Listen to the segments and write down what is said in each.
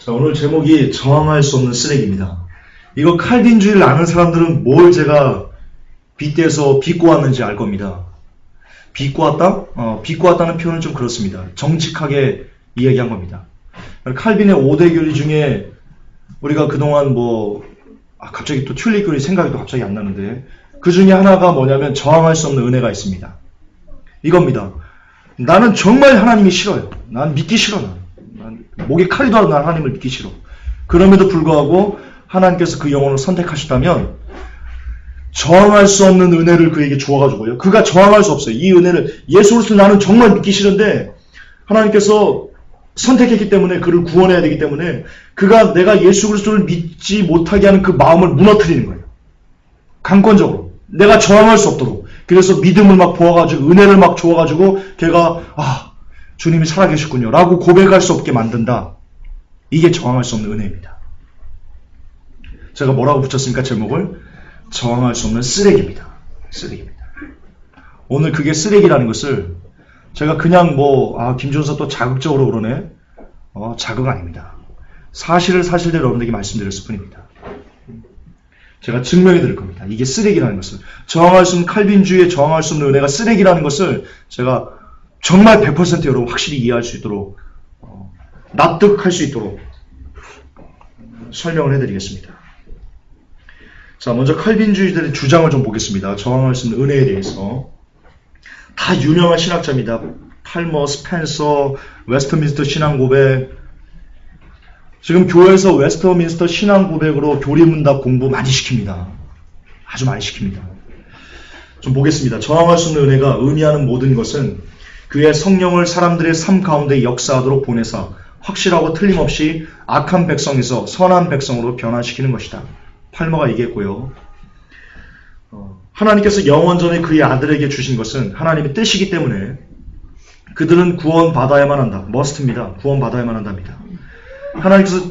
자, 오늘 제목이 저항할 수 없는 쓰레기입니다. 이거 칼빈주의를 아는 사람들은 뭘 제가 빗대서 빚고 왔는지 알 겁니다. 빚고 왔다? 빚고 왔다는 표현은 좀 그렇습니다. 정직하게 이야기한 겁니다. 칼빈의 5대 교리 중에 우리가 그동안 갑자기 또 튤립 교리 생각이 또 갑자기 안 나는데 그 중에 하나가 뭐냐면 저항할 수 없는 은혜가 있습니다. 이겁니다. 나는 정말 하나님이 싫어요. 난 믿기 싫어. 난 목에 칼이 닿아도 난 하나님을 믿기 싫어. 그럼에도 불구하고 하나님께서 그 영혼을 선택하셨다면 저항할 수 없는 은혜를 그에게 주어가지고요. 그가 저항할 수 없어요. 이 은혜를 예수 그리스도 나는 정말 믿기 싫은데 하나님께서 선택했기 때문에 그를 구원해야 되기 때문에 그가 내가 예수 그리스도를 믿지 못하게 하는 그 마음을 무너뜨리는 거예요. 강권적으로. 내가 저항할 수 없도록. 그래서 믿음을 막 부어가지고 은혜를 막 주어가지고 걔가 주님이 살아계셨군요 라고 고백할 수 없게 만든다. 이게 저항할 수 없는 은혜입니다. 제가 뭐라고 붙였습니까? 제목을 저항할 수 없는 쓰레기입니다. 쓰레기입니다. 오늘 그게 쓰레기라는 것을 제가 그냥 김준서 또 자극적으로 그러네. 자극 아닙니다. 사실을 사실대로 여러분들에게 말씀드렸을 뿐입니다. 제가 증명해 드릴 겁니다. 이게 쓰레기라는 것을. 저항할 수 없는 칼빈주의에 저항할 수 없는 은혜가 쓰레기라는 것을 제가 정말 100% 여러분 확실히 이해할 수 있도록 납득할 수 있도록 설명을 해드리겠습니다. 자, 먼저 칼빈주의들의 주장을 좀 보겠습니다. 저항할 수 있는 은혜에 대해서. 다 유명한 신학자입니다. 팔머, 스펜서, 웨스트민스터 신앙고백. 지금 교회에서 웨스트민스터 신앙고백으로 교리문답 공부 많이 시킵니다. 아주 많이 시킵니다. 좀 보겠습니다. 저항할 수 없는 은혜가 의미하는 모든 것은 그의 성령을 사람들의 삶 가운데 역사하도록 보내사 확실하고 틀림없이 악한 백성에서 선한 백성으로 변화시키는 것이다. 팔머가 얘기했고요. 하나님께서 영원전에 그의 아들에게 주신 것은 하나님의 뜻이기 때문에 그들은 구원받아야만 한다. 머스트입니다. 구원받아야만 한답니다.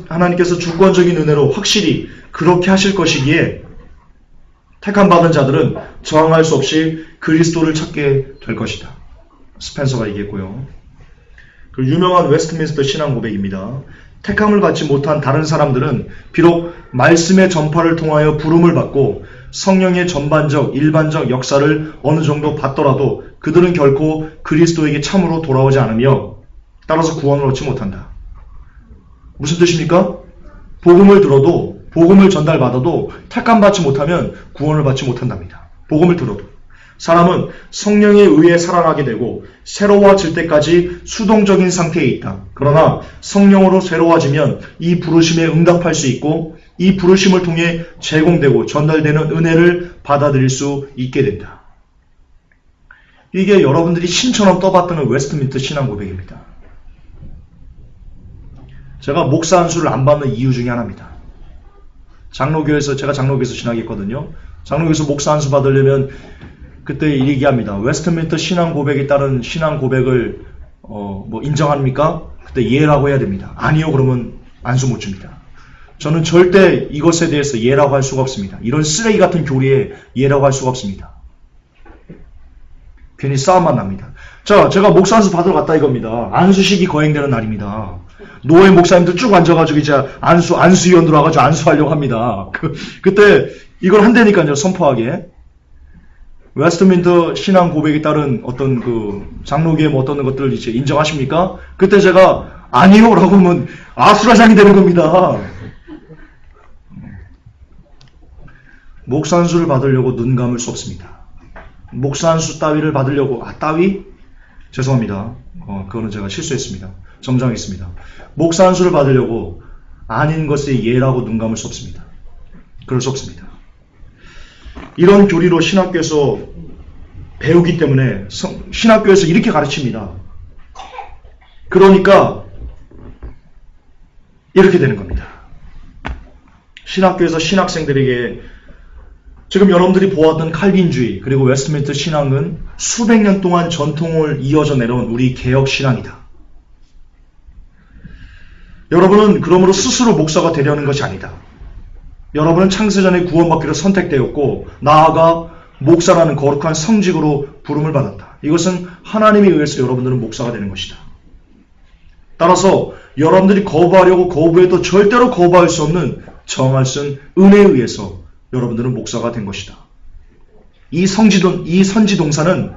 하나님께서 주권적인 은혜로 확실히 그렇게 하실 것이기에 택함 받은 자들은 저항할 수 없이 그리스도를 찾게 될 것이다. 스펜서가 얘기했고요. 그 유명한 웨스트민스터 신앙 고백입니다. 택함을 받지 못한 다른 사람들은 비록 말씀의 전파를 통하여 부름을 받고 성령의 전반적, 일반적 역사를 어느 정도 받더라도 그들은 결코 그리스도에게 참으로 돌아오지 않으며 따라서 구원을 얻지 못한다. 무슨 뜻입니까? 복음을 들어도, 복음을 전달받아도 택함 받지 못하면 구원을 받지 못한답니다. 복음을 들어도. 사람은 성령에 의해 살아나게 되고 새로워질 때까지 수동적인 상태에 있다. 그러나 성령으로 새로워지면 이 부르심에 응답할 수 있고 이 부르심을 통해 제공되고 전달되는 은혜를 받아들일 수 있게 된다. 이게 여러분들이 신처럼 떠받드는 웨스트민스터 신앙 고백입니다. 제가 목사 안수를 안 받는 이유 중에 하나입니다. 제가 장로교에서 신학했거든요. 장로교에서 목사 안수 받으려면 그때 얘기합니다. 웨스트민스터 신앙 고백에 따른 신앙 고백을 인정합니까? 그때 예라고 해야 됩니다. 아니요, 그러면 안수 못 줍니다. 저는 절대 이것에 대해서 예라고 할 수가 없습니다. 이런 쓰레기 같은 교리에 예라고 할 수가 없습니다. 괜히 싸움만 납니다. 자, 제가 목사 안수 받으러 갔다 이겁니다. 안수식이 거행되는 날입니다. 노예 목사님들 쭉 앉아가지고 이제 안수위원 들어와가지고 안수하려고 합니다. 그때 이걸 한다니까요, 선포하게. 웨스트민스터 신앙 고백에 따른 어떤 장로교의 어떤 것들을 이제 인정하십니까? 그때 제가 아니요 라고 하면 아수라장이 되는 겁니다. 목사 안수를 받으려고 눈 감을 수 없습니다. 목사 안수 따위를 받으려고 따위? 죄송합니다. 그거는 제가 실수했습니다. 정정하겠습니다. 목사 안수를 받으려고 아닌 것에 예라고 눈 감을 수 없습니다. 그럴 수 없습니다. 이런 교리로 신학교에서 배우기 때문에 신학교에서 이렇게 가르칩니다. 그러니까 이렇게 되는 겁니다. 신학교에서 신학생들에게 지금 여러분들이 보았던 칼빈주의 그리고 웨스트민스터 신앙은 수백 년 동안 전통을 이어져 내려온 우리 개혁 신앙이다. 여러분은 그러므로 스스로 목사가 되려는 것이 아니다. 여러분은 창세전에 구원받기로 선택되었고 나아가 목사라는 거룩한 성직으로 부름을 받았다. 이것은 하나님에 의해서 여러분들은 목사가 되는 것이다. 따라서 여러분들이 거부하려고 거부해도 절대로 거부할 수 없는 정하신 은혜에 의해서 여러분들은 목사가 된 것이다. 이 선지 동산은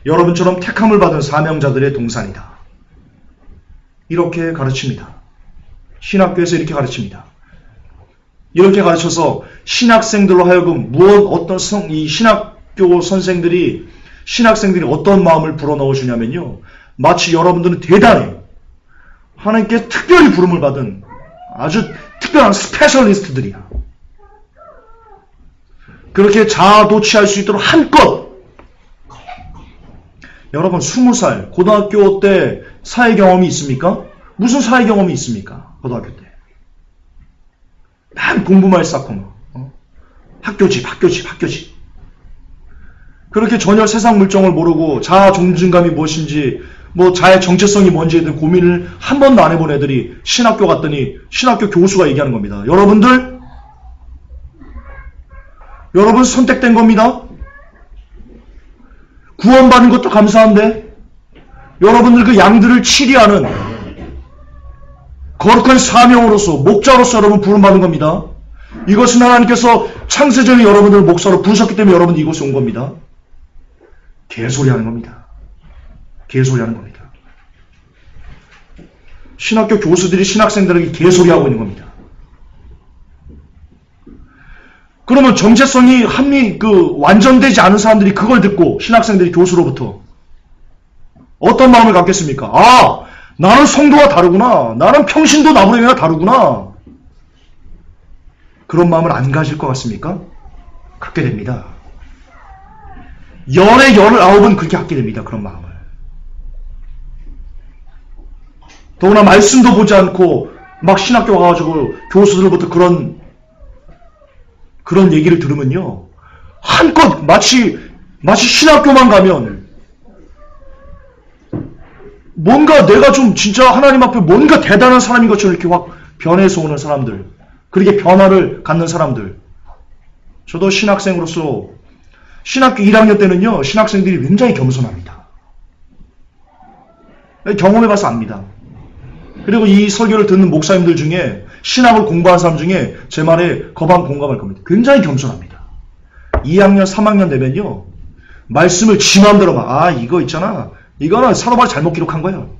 여러분처럼 택함을 받은 사명자들의 동산이다. 이렇게 가르칩니다. 신학교에서 이렇게 가르칩니다. 이렇게 가르쳐서 신학생들로 하여금 이 신학교 선생들이 신학생들이 어떤 마음을 불어넣어 주냐면요. 마치 여러분들은 대단해요. 하나님께 특별히 부름을 받은 아주 특별한 스페셜리스트들이야. 그렇게 자아도취할 수 있도록 한껏 여러분 20살 고등학교 때 사회 경험이 있습니까? 무슨 사회 경험이 있습니까? 고등학교 때. 난 공부만 했었고 학교집. 그렇게 전혀 세상 물정을 모르고 자아 존중감이 무엇인지 자의 정체성이 뭔지에 대한 고민을 한 번도 안 해본 애들이 신학교 갔더니 신학교 교수가 얘기하는 겁니다. 여러분 선택된 겁니다. 구원받은 것도 감사한데 여러분들 그 양들을 치리하는 거룩한 사명으로서 목자로서 여러분 부름받은 겁니다. 이것은 하나님께서 창세전에 여러분들을 목사로 부르셨기 때문에 여러분이 이곳에 온 겁니다. 개소리 하는 겁니다. 신학교 교수들이 신학생들에게 개소리하고 있는 겁니다. 그러면 정체성이 완전되지 않은 사람들이 그걸 듣고 신학생들이 교수로부터 어떤 마음을 갖겠습니까? 아, 나는 성도가 다르구나. 나는 평신도 나무래가 다르구나. 그런 마음을 안 가질 것 같습니까? 갖게 됩니다. 열의 19은 그렇게 갖게 됩니다. 그런 마음을. 더구나 말씀도 보지 않고 막 신학교 가가지고 교수들로부터 그런 얘기를 들으면요. 한껏 마치 신학교만 가면 뭔가 내가 좀 진짜 하나님 앞에 뭔가 대단한 사람인 것처럼 이렇게 확 변해서 오는 사람들. 그렇게 변화를 갖는 사람들. 저도 신학생으로서 신학교 1학년 때는요. 신학생들이 굉장히 겸손합니다. 경험해봐서 압니다. 그리고 이 설교를 듣는 목사님들 중에 신학을 공부한 사람 중에 제 말에 공감할 겁니다. 굉장히 겸손합니다. 2학년, 3학년 되면요. 말씀을 지 마음대로 이거 있잖아. 이거는 사도바울 잘못 기록한 거예요.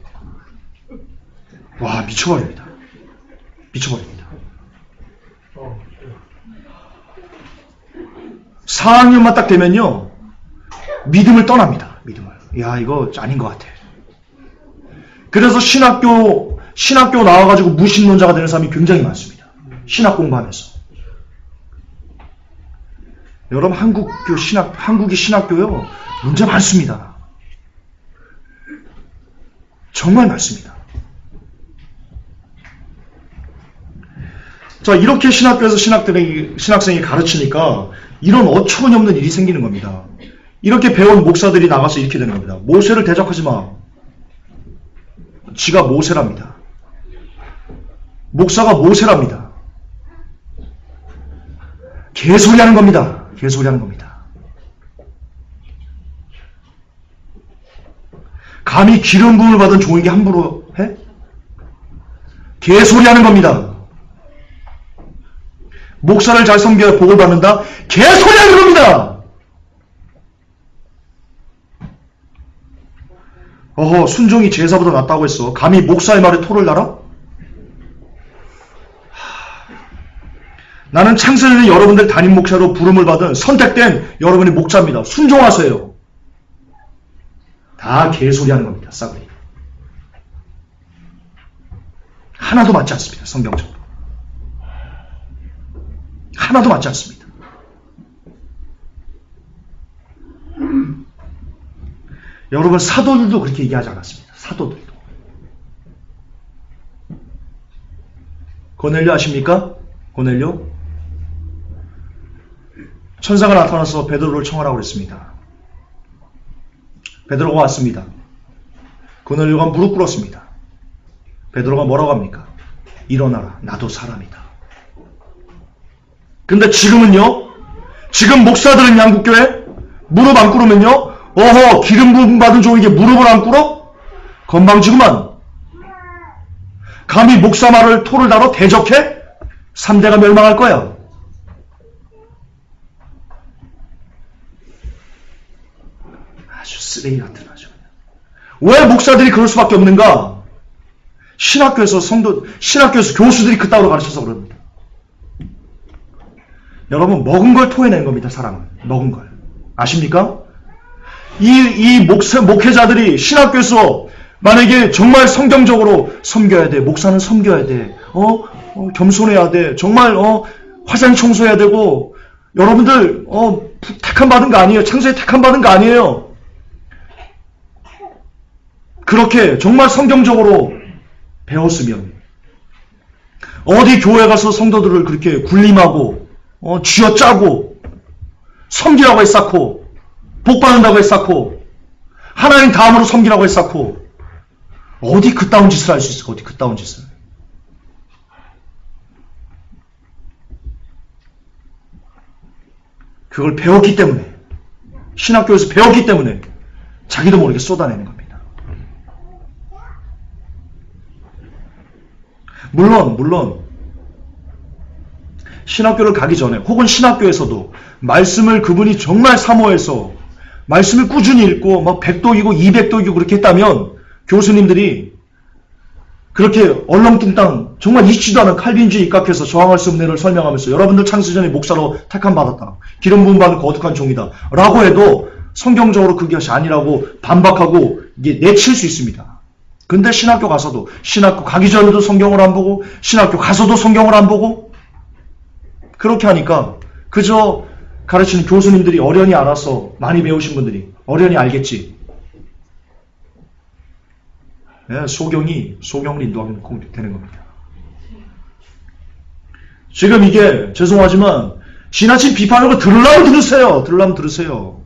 와, 미쳐버립니다. 4학년만 딱 되면요. 믿음을 떠납니다. 야, 이거 아닌 것 같아. 그래서 신학교 나와가지고 무신론자가 되는 사람이 굉장히 많습니다. 신학 공부하면서. 여러분, 한국이 신학교요. 문제 많습니다. 정말 많습니다. 자, 이렇게 신학교에서 신학생이 가르치니까 이런 어처구니 없는 일이 생기는 겁니다. 이렇게 배운 목사들이 나가서 이렇게 되는 겁니다. 모세를 대적하지 마. 지가 모세랍니다. 목사가 모세랍니다. 개소리 하는 겁니다. 감히 기름 부음을 받은 종에게 함부로 해? 개소리 하는 겁니다. 목사를 잘 섬겨야 복을 받는다? 개소리 하는 겁니다. 순종이 제사보다 낫다고 했어. 감히 목사의 말에 토를 달아? 나는 창세전에 여러분들 담임 목사로 부름을 받은 선택된 여러분의 목자입니다. 순종하세요. 다 개소리 하는 겁니다. 싸구리. 하나도 맞지 않습니다. 성경적으로. 하나도 맞지 않습니다. 여러분, 사도들도 그렇게 얘기하지 않았습니다. 사도들도. 고넬료 아십니까? 고넬료? 천사가 나타나서 베드로를 청하라고 그랬습니다. 베드로가 왔습니다. 고넬료가 무릎 꿇었습니다. 베드로가 뭐라고 합니까? 일어나라. 나도 사람이다. 근데 지금은요? 지금 목사들은 양국교회 무릎 안 꿇으면요? 기름 부음 받은 종에게 무릎을 안 꿇어? 건방지구만. 감히 목사 말을 토를 다뤄 대적해? 3대가 멸망할 거야. 아주 쓰레기 같은 아주. 왜 목사들이 그럴 수밖에 없는가? 신학교에서 교수들이 그따위로 가르쳐서 그럽니다. 여러분, 먹은 걸 토해낸 겁니다, 사람은. 먹은 걸. 아십니까? 이 목회자들이 신학교에서 만약에 정말 성경적으로 섬겨야 돼. 목사는 섬겨야 돼. 겸손해야 돼. 정말, 화장 청소해야 되고, 여러분들, 택함 받은 거 아니에요. 창세에 택함 받은 거 아니에요. 그렇게 정말 성경적으로 배웠으면, 어디 교회 가서 성도들을 그렇게 군림하고, 쥐어짜고, 섬기라고 했었고, 복받는다고 했었고, 하나님 다음으로 섬기라고 했었고, 어디 그따운 짓을 할 수 있을까? 어디 그따운 짓을. 그걸 배웠기 때문에, 신학교에서 배웠기 때문에 자기도 모르게 쏟아내는 겁니다. 물론 신학교를 가기 전에 혹은 신학교에서도 말씀을 그분이 정말 사모해서 말씀을 꾸준히 읽고 막 100독이고 200독이고 그렇게 했다면 교수님들이 그렇게 얼렁뚱땅 정말 있지도 않은 칼빈주의 입각해서 저항할 수 없는 애를 설명하면서 여러분들 창세전에 목사로 택함 받았다. 기름 부음 받은 거룩한 종이다. 라고 해도 성경적으로 그것이 아니라고 반박하고 이게 내칠 수 있습니다. 근데 신학교 가서도 신학교 가기 전에도 성경을 안 보고 신학교 가서도 성경을 안 보고 그렇게 하니까 그저 가르치는 교수님들이 어련히 알아서 많이 배우신 분들이 어련히 알겠지. 네, 소경을 인도하면 되는 겁니다. 지금 이게 죄송하지만 지나친 비판을 들으려면 들으세요.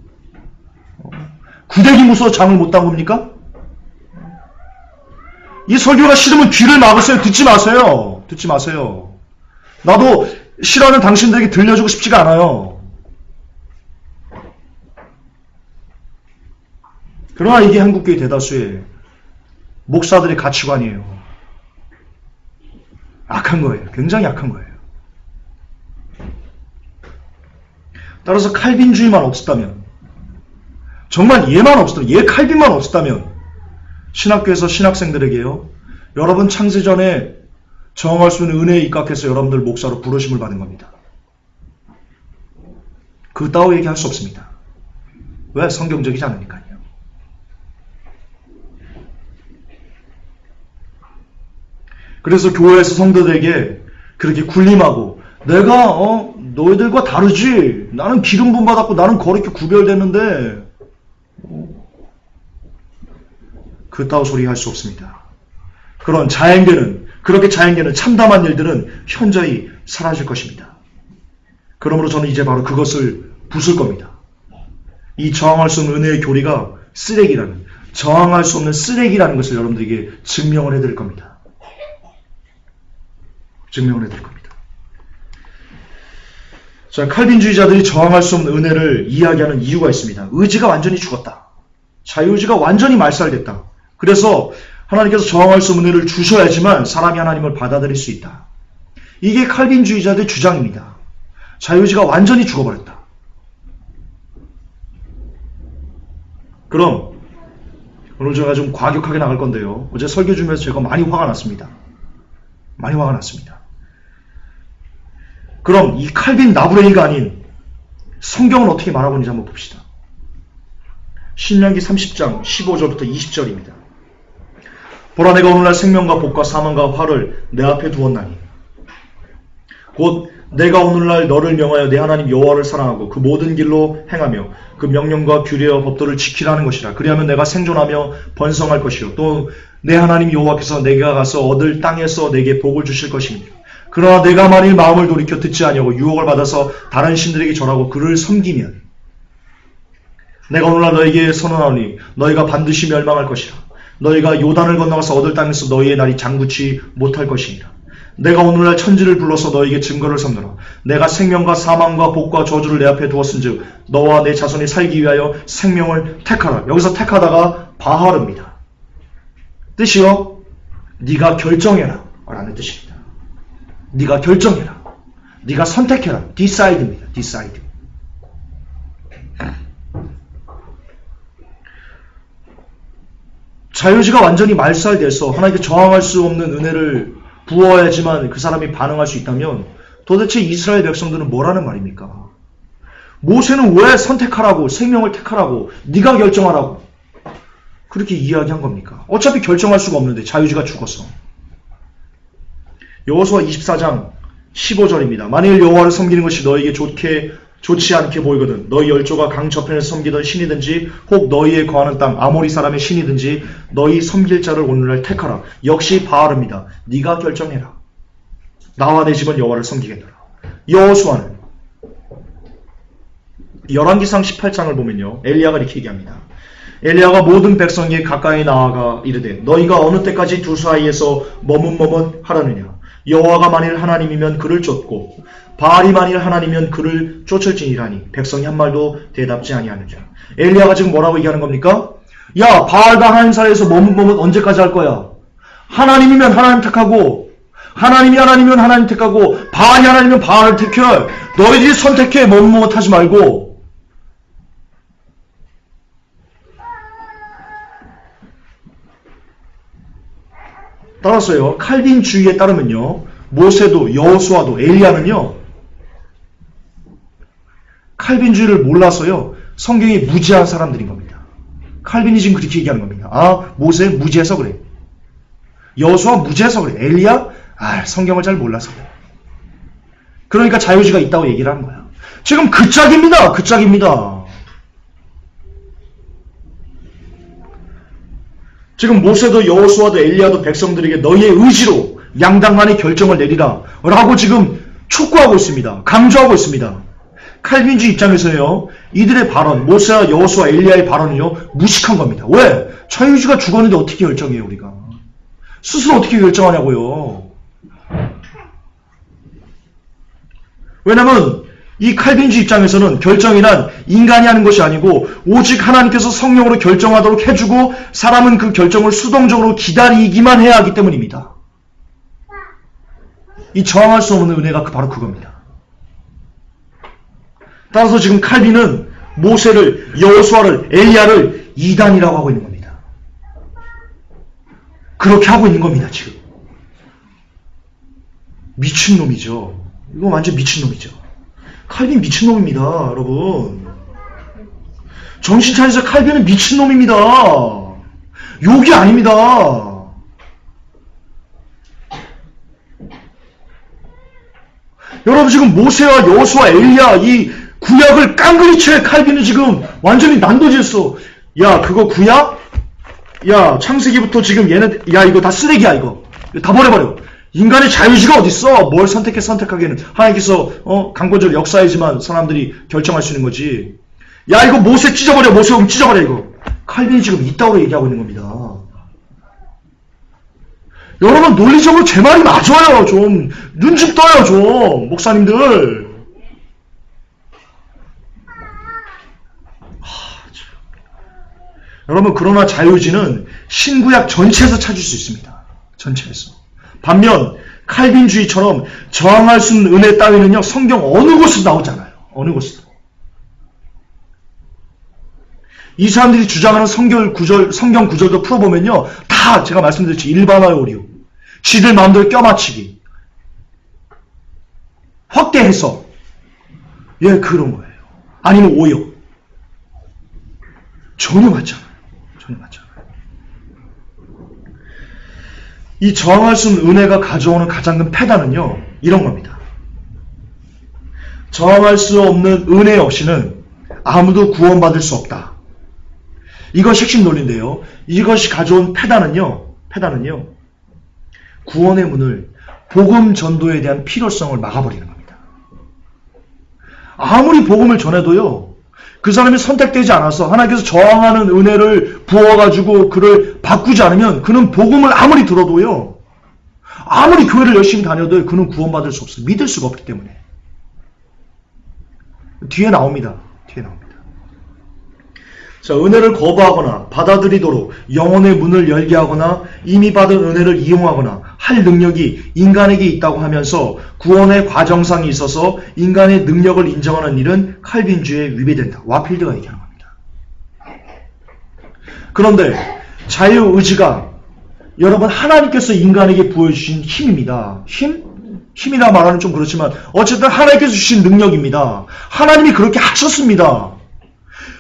구데기 무서워 잠을 못 잔 겁니까? 이 설교가 싫으면 귀를 막으세요. 듣지 마세요. 나도 싫어하는 당신들에게 들려주고 싶지가 않아요. 그러나 이게 한국교회 대다수의 목사들의 가치관이에요. 악한 거예요. 굉장히 악한 거예요. 따라서 칼빈주의만 없었다면, 정말 얘 칼빈만 없었다면 신학교에서 신학생들에게요, 여러분 창세전에 정할 수 있는 은혜에 입각해서 여러분들 목사로 부르심을 받은 겁니다. 그 따위 얘기할 수 없습니다. 왜? 성경적이지 않으니까요. 그래서 교회에서 성도들에게 그렇게 군림하고 내가 너희들과 다르지. 나는 기름 부음 받았고 나는 거룩히 구별됐는데 그따위 소리 할 수 없습니다. 그렇게 자행되는 참담한 일들은 현저히 사라질 것입니다. 그러므로 저는 이제 바로 그것을 부술 겁니다. 이 저항할 수 없는 은혜의 교리가 저항할 수 없는 쓰레기라는 것을 여러분들에게 증명을 해드릴 겁니다. 자, 칼빈주의자들이 저항할 수 없는 은혜를 이야기하는 이유가 있습니다. 의지가 완전히 죽었다. 자유의지가 완전히 말살됐다. 그래서 하나님께서 저항할 수 없는 은혜를 주셔야지만 사람이 하나님을 받아들일 수 있다. 이게 칼빈주의자들의 주장입니다. 자유의지가 완전히 죽어버렸다. 그럼 오늘 제가 좀 과격하게 나갈 건데요. 어제 설교 중에서 제가 많이 화가 났습니다. 그럼 이 칼빈 나부레이가 아닌 성경은 어떻게 말하고 있는지 한번 봅시다. 신명기 30장 15절부터 20절입니다. 보라, 내가 오늘날 생명과 복과 사망과 화를 내 앞에 두었나니 곧 내가 오늘날 너를 명하여 내 하나님 여호와를 사랑하고 그 모든 길로 행하며 그 명령과 규례와 법도를 지키라는 것이라. 그리하면 내가 생존하며 번성할 것이요 또 내 하나님 여호와께서 내가 가서 얻을 땅에서 내게 복을 주실 것입니다. 그러나 내가 만일 마음을 돌이켜 듣지 아니하고 유혹을 받아서 다른 신들에게 절하고 그를 섬기면 내가 오늘날 너에게 선언하노니 너희가 반드시 멸망할 것이라. 너희가 요단을 건너가서 얻을 땅에서 너희의 날이 장구치 못할 것이니라. 내가 오늘날 천지를 불러서 너희에게 증거를 삼노라. 내가 생명과 사망과 복과 저주를 내 앞에 두었은즉 너와 내 자손이 살기 위하여 생명을 택하라. 여기서 택하다가 바하르입니다. 뜻이요, 네가 결정해라. 라는 뜻입니다. 네가 결정해라. 네가 선택해라. decide입니다. decide. 자유의지가 완전히 말살돼서 하나님께 저항할 수 없는 은혜를 부어야지만 그 사람이 반응할 수 있다면 도대체 이스라엘 백성들은 뭐라는 말입니까? 모세는 왜 선택하라고, 생명을 택하라고, 네가 결정하라고 그렇게 이야기한 겁니까? 어차피 결정할 수가 없는데 자유의지가 죽었어. 여호수아 24장 15절입니다. 만일 여호와를 섬기는 것이 너에게 좋지 않게 보이거든 너희 열조가 강 저편에서 섬기던 신이든지 혹 너희의 거하는 땅 아모리 사람의 신이든지 너희 섬길 자를 오늘날 택하라. 역시 바알입니다. 네가 결정해라. 나와 내 집은 여호와를 섬기겠노라. 여호수아는 열왕기상 18장을 보면요, 엘리야가 이렇게 얘기합니다. 엘리야가 모든 백성에게 가까이 나아가 이르되 너희가 어느 때까지 두 사이에서 머뭇머뭇하라느냐. 여호와가 만일 하나님이면 그를 쫓고 바알이 만일 하나님이면 그를 쫓을지니라니 백성이 한 말도 대답지 아니하느냐. 엘리야가 지금 뭐라고 얘기하는 겁니까? 야, 바알과 하나님 사이에서 머뭇머뭇 언제까지 할 거야? 하나님이면 하나님 택하고, 하나님이 하나님이면 하나님 택하고, 바알이 하나님이면 바알을 택해. 너희들이 선택해. 머뭇머뭇 하지 말고. 따라서요, 칼빈주의에 따르면요, 모세도 여호수아도 엘리야는요, 칼빈주의를 몰라서요, 성경이 무지한 사람들인 겁니다. 칼빈이 지금 그렇게 얘기하는 겁니다. 아, 모세 무지해서 그래. 여호수아 무지해서 그래. 엘리야? 아, 성경을 잘 몰라서 그래. 그러니까 자유의지가 있다고 얘기를 하는 거야. 지금 그 짝입니다. 그 짝입니다. 지금 모세도 여호수아도 엘리야도 백성들에게 너희의 의지로 양당간의 결정을 내리라 라고 지금 촉구하고 있습니다. 강조하고 있습니다. 칼빈주의 입장에서요, 이들의 발언, 모세와 여호수아 엘리야의 발언은요, 무식한 겁니다. 왜? 자유의지가 죽었는데 어떻게 결정해요, 우리가? 스스로 어떻게 결정하냐고요. 왜냐면 이 칼빈주의 입장에서는 결정이란 인간이 하는 것이 아니고 오직 하나님께서 성령으로 결정하도록 해주고 사람은 그 결정을 수동적으로 기다리기만 해야 하기 때문입니다. 이 저항할 수 없는 은혜가 바로 그겁니다. 따라서 지금 칼빈은 모세를, 여호수아를, 엘리야를 이단이라고 하고 있는 겁니다. 그렇게 하고 있는 겁니다, 지금. 미친놈이죠. 이거 완전 미친놈이죠. 칼빈 미친놈입니다, 여러분. 정신 차리세요. 칼빈은 미친놈입니다. 욕이 아닙니다. 여러분, 지금 모세와 여호수아, 엘리야 이 구약을 깡그리 채 칼빈은 지금 완전히 난도질했어. 야, 그거 구약? 야, 창세기부터 지금 얘는, 야, 이거 다 쓰레기야, 이거 다 버려버려. 인간의 자유의지가 어딨어? 뭘 선택하기에는 하나님께서 강권적 역사이지만 사람들이 결정할 수 있는 거지. 야, 이거 모세 찢어버려. 모세 오면 찢어버려, 이거. 칼빈이 지금 이따위로 얘기하고 있는 겁니다. 여러분, 논리적으로 제 말이 맞아요. 좀 눈 좀 떠요, 좀 목사님들. 여러분, 그러나 자유의지는 신구약 전체에서 찾을 수 있습니다. 전체에서. 반면 칼빈주의처럼 저항할 수 있는 은혜 따위는요, 성경 어느 곳에도 나오지 않아요. 어느 곳에도. 이 사람들이 주장하는 성경 구절도 풀어보면요, 다 제가 말씀드렸지, 일반화의 오류, 지들 마음대로 껴맞추기, 확대 해석, 예, 그런 거예요. 아니면 오역. 전혀 맞지 않아요. 전혀 맞지 않아요. 이 저항할 수 없는 은혜가 가져오는 가장 큰 패단은요, 이런 겁니다. 저항할 수 없는 은혜 없이는 아무도 구원받을 수 없다. 이것이 핵심 논리인데요. 이것이 가져온 패단은요, 구원의 문을, 복음 전도에 대한 필요성을 막아버리는 겁니다. 아무리 복음을 전해도요, 그 사람이 선택되지 않아서 하나님께서 저항하는 은혜를 부어가지고 그를 바꾸지 않으면 그는 복음을 아무리 들어도요, 아무리 교회를 열심히 다녀도 그는 구원받을 수 없어요. 믿을 수가 없기 때문에. 뒤에 나옵니다. 자, 은혜를 거부하거나 받아들이도록 영혼의 문을 열게 하거나 이미 받은 은혜를 이용하거나 할 능력이 인간에게 있다고 하면서 구원의 과정상에 있어서 인간의 능력을 인정하는 일은 칼빈주의에 위배된다. 와필드가 얘기하는 겁니다. 그런데 자유의지가 여러분 하나님께서 인간에게 부여주신 힘입니다. 힘이라 말하는 좀 그렇지만 어쨌든 하나님께서 주신 능력입니다. 하나님이 그렇게 하셨습니다.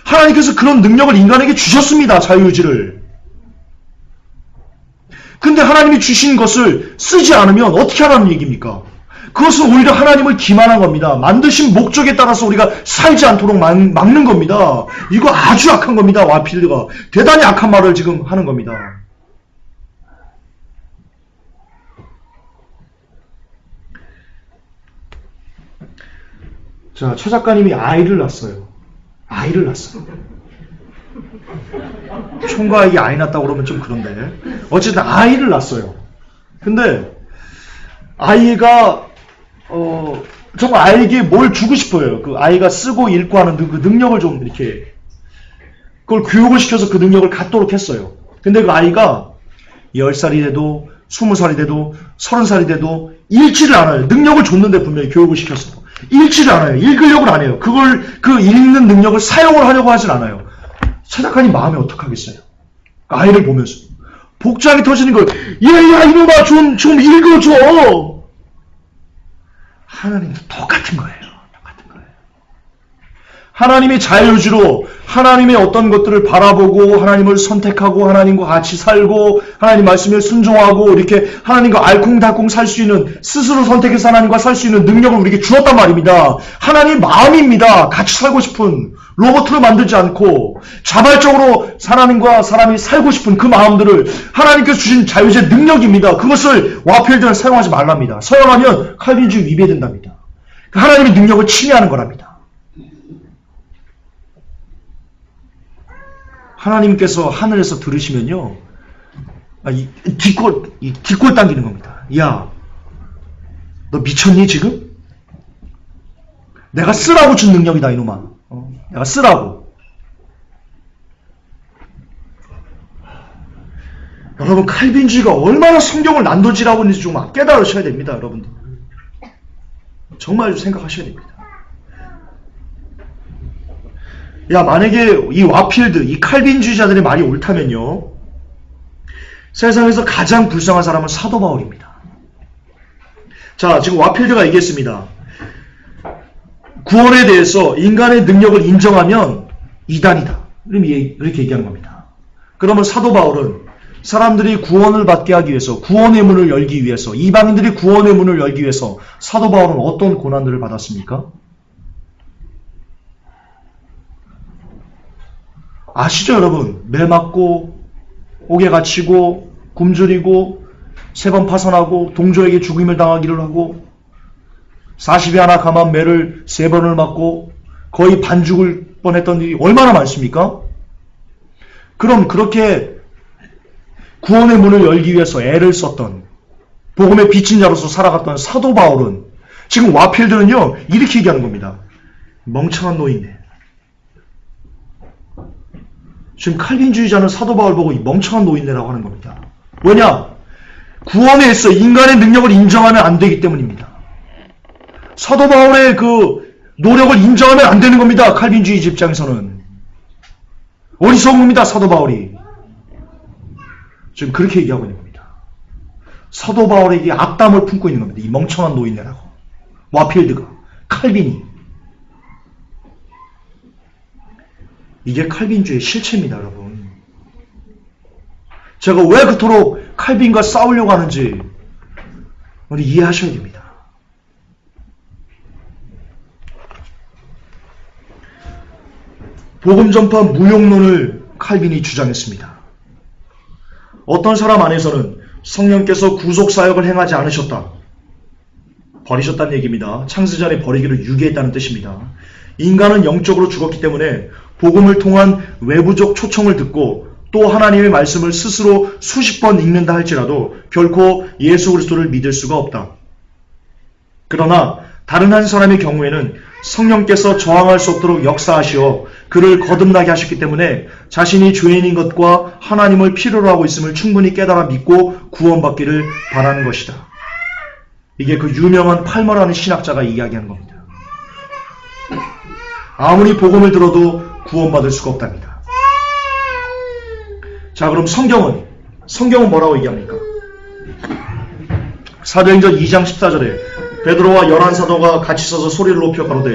하나님께서 그런 능력을 인간에게 주셨습니다. 자유의지를. 근데 하나님이 주신 것을 쓰지 않으면 어떻게 하라는 얘기입니까? 그것은 오히려 하나님을 기만한 겁니다. 만드신 목적에 따라서 우리가 살지 않도록 막는 겁니다. 이거 아주 악한 겁니다. 와필드가. 대단히 악한 말을 지금 하는 겁니다. 자, 최 작가님이 아이를 낳았어요. 총각에게 아이 낳았다고 그러면 좀 그런데. 어쨌든 아이를 낳았어요. 근데 아이가 정말 아이에게 뭘 주고 싶어요. 그 아이가 쓰고 읽고 하는 그 능력을 좀 이렇게 그걸 교육을 시켜서 그 능력을 갖도록 했어요. 근데 그 아이가 10살이 돼도 20살이 돼도 30살이 돼도 읽지를 않아요. 능력을 줬는데 분명히 교육을 시켰어. 읽지를 않아요. 읽으려고 안 해요. 그 읽는 능력을 사용을 하려고 하진 않아요. 최 작가님 마음이 어떡하겠어요? 아이를 보면서 복장이 터지는 걸, 야 이놈아 좀 읽어줘. 하나님도 똑같은 거예요. 하나님의 자유의지로 하나님의 어떤 것들을 바라보고 하나님을 선택하고 하나님과 같이 살고 하나님 말씀에 순종하고 이렇게 하나님과 알콩달콩 살 수 있는, 스스로 선택해서 하나님과 살 수 있는 능력을 우리에게 주었단 말입니다. 하나님 마음입니다. 같이 살고 싶은, 로봇을 만들지 않고 자발적으로 하나님과 사람이 살고 싶은 그 마음들을 하나님께서 주신 자유의지의 능력입니다. 그것을 와필드는 사용하지 말랍니다. 사용하면 칼빈주의 위배된답니다. 하나님의 능력을 침해하는 거랍니다. 하나님께서 하늘에서 들으시면요, 뒷골 당기는 겁니다. 야, 너 미쳤니 지금? 내가 쓰라고 준 능력이다 이놈아. 내가 쓰라고. 여러분, 칼빈주의가 얼마나 성경을 난도질하고 있는지 좀 깨달으셔야 됩니다. 여러분들 정말 생각하셔야 됩니다. 야, 만약에 이 와필드, 이 칼빈주의자들의 말이 옳다면요, 세상에서 가장 불쌍한 사람은 사도 바울입니다. 자, 지금 와필드가 얘기했습니다. 구원에 대해서 인간의 능력을 인정하면 이단이다. 이렇게 얘기하는 겁니다. 그러면 사도 바울은 사람들이 구원을 받게 하기 위해서, 구원의 문을 열기 위해서, 이방인들이 구원의 문을 열기 위해서 사도 바울은 어떤 고난들을 받았습니까? 아시죠, 여러분? 매 맞고, 옥에 갇히고, 굶주리고, 3번 파산하고, 동조에게 죽임을 당하기를 하고, 40이 하나 감한 매를 3번을 맞고, 거의 반죽을 뻔했던 일이 얼마나 많습니까? 그럼 그렇게 구원의 문을 열기 위해서 애를 썼던, 복음의 빛인 자로서 살아갔던 사도 바울은, 지금 와필드는요, 이렇게 얘기하는 겁니다. 멍청한 노인네. 지금 칼빈주의자는 사도 바울 보고 이 멍청한 노인네라고 하는 겁니다. 왜냐? 구원에 있어 인간의 능력을 인정하면 안 되기 때문입니다. 사도 바울의 그 노력을 인정하면 안 되는 겁니다. 칼빈주의 입장에서는. 어리석음입니다. 사도 바울이. 지금 그렇게 얘기하고 있는 겁니다. 사도 바울에게 악담을 품고 있는 겁니다. 이 멍청한 노인네라고. 와필드가. 칼빈이. 이게 칼빈주의 실체입니다, 여러분. 제가 왜 그토록 칼빈과 싸우려고 하는지 우리 이해하셔야 됩니다. 복음 전파 무용론을 칼빈이 주장했습니다. 어떤 사람 안에서는 성령께서 구속사역을 행하지 않으셨다. 버리셨다는 얘기입니다. 창세전에 버리기를 유기했다는 뜻입니다. 인간은 영적으로 죽었기 때문에 복음을 통한 외부적 초청을 듣고 또 하나님의 말씀을 스스로 수십 번 읽는다 할지라도 결코 예수 그리스도를 믿을 수가 없다. 그러나 다른 한 사람의 경우에는 성령께서 저항할 수 없도록 역사하시어 그를 거듭나게 하셨기 때문에 자신이 죄인인 것과 하나님을 필요로 하고 있음을 충분히 깨달아 믿고 구원받기를 바라는 것이다. 이게 그 유명한 팔머라는 신학자가 이야기하는 겁니다. 아무리 복음을 들어도 구원받을 수가 없답니다. 자, 그럼 성경은 뭐라고 얘기합니까? 사도행전 2장 14절에 베드로와 11사도가 같이 서서 소리를 높여 가로되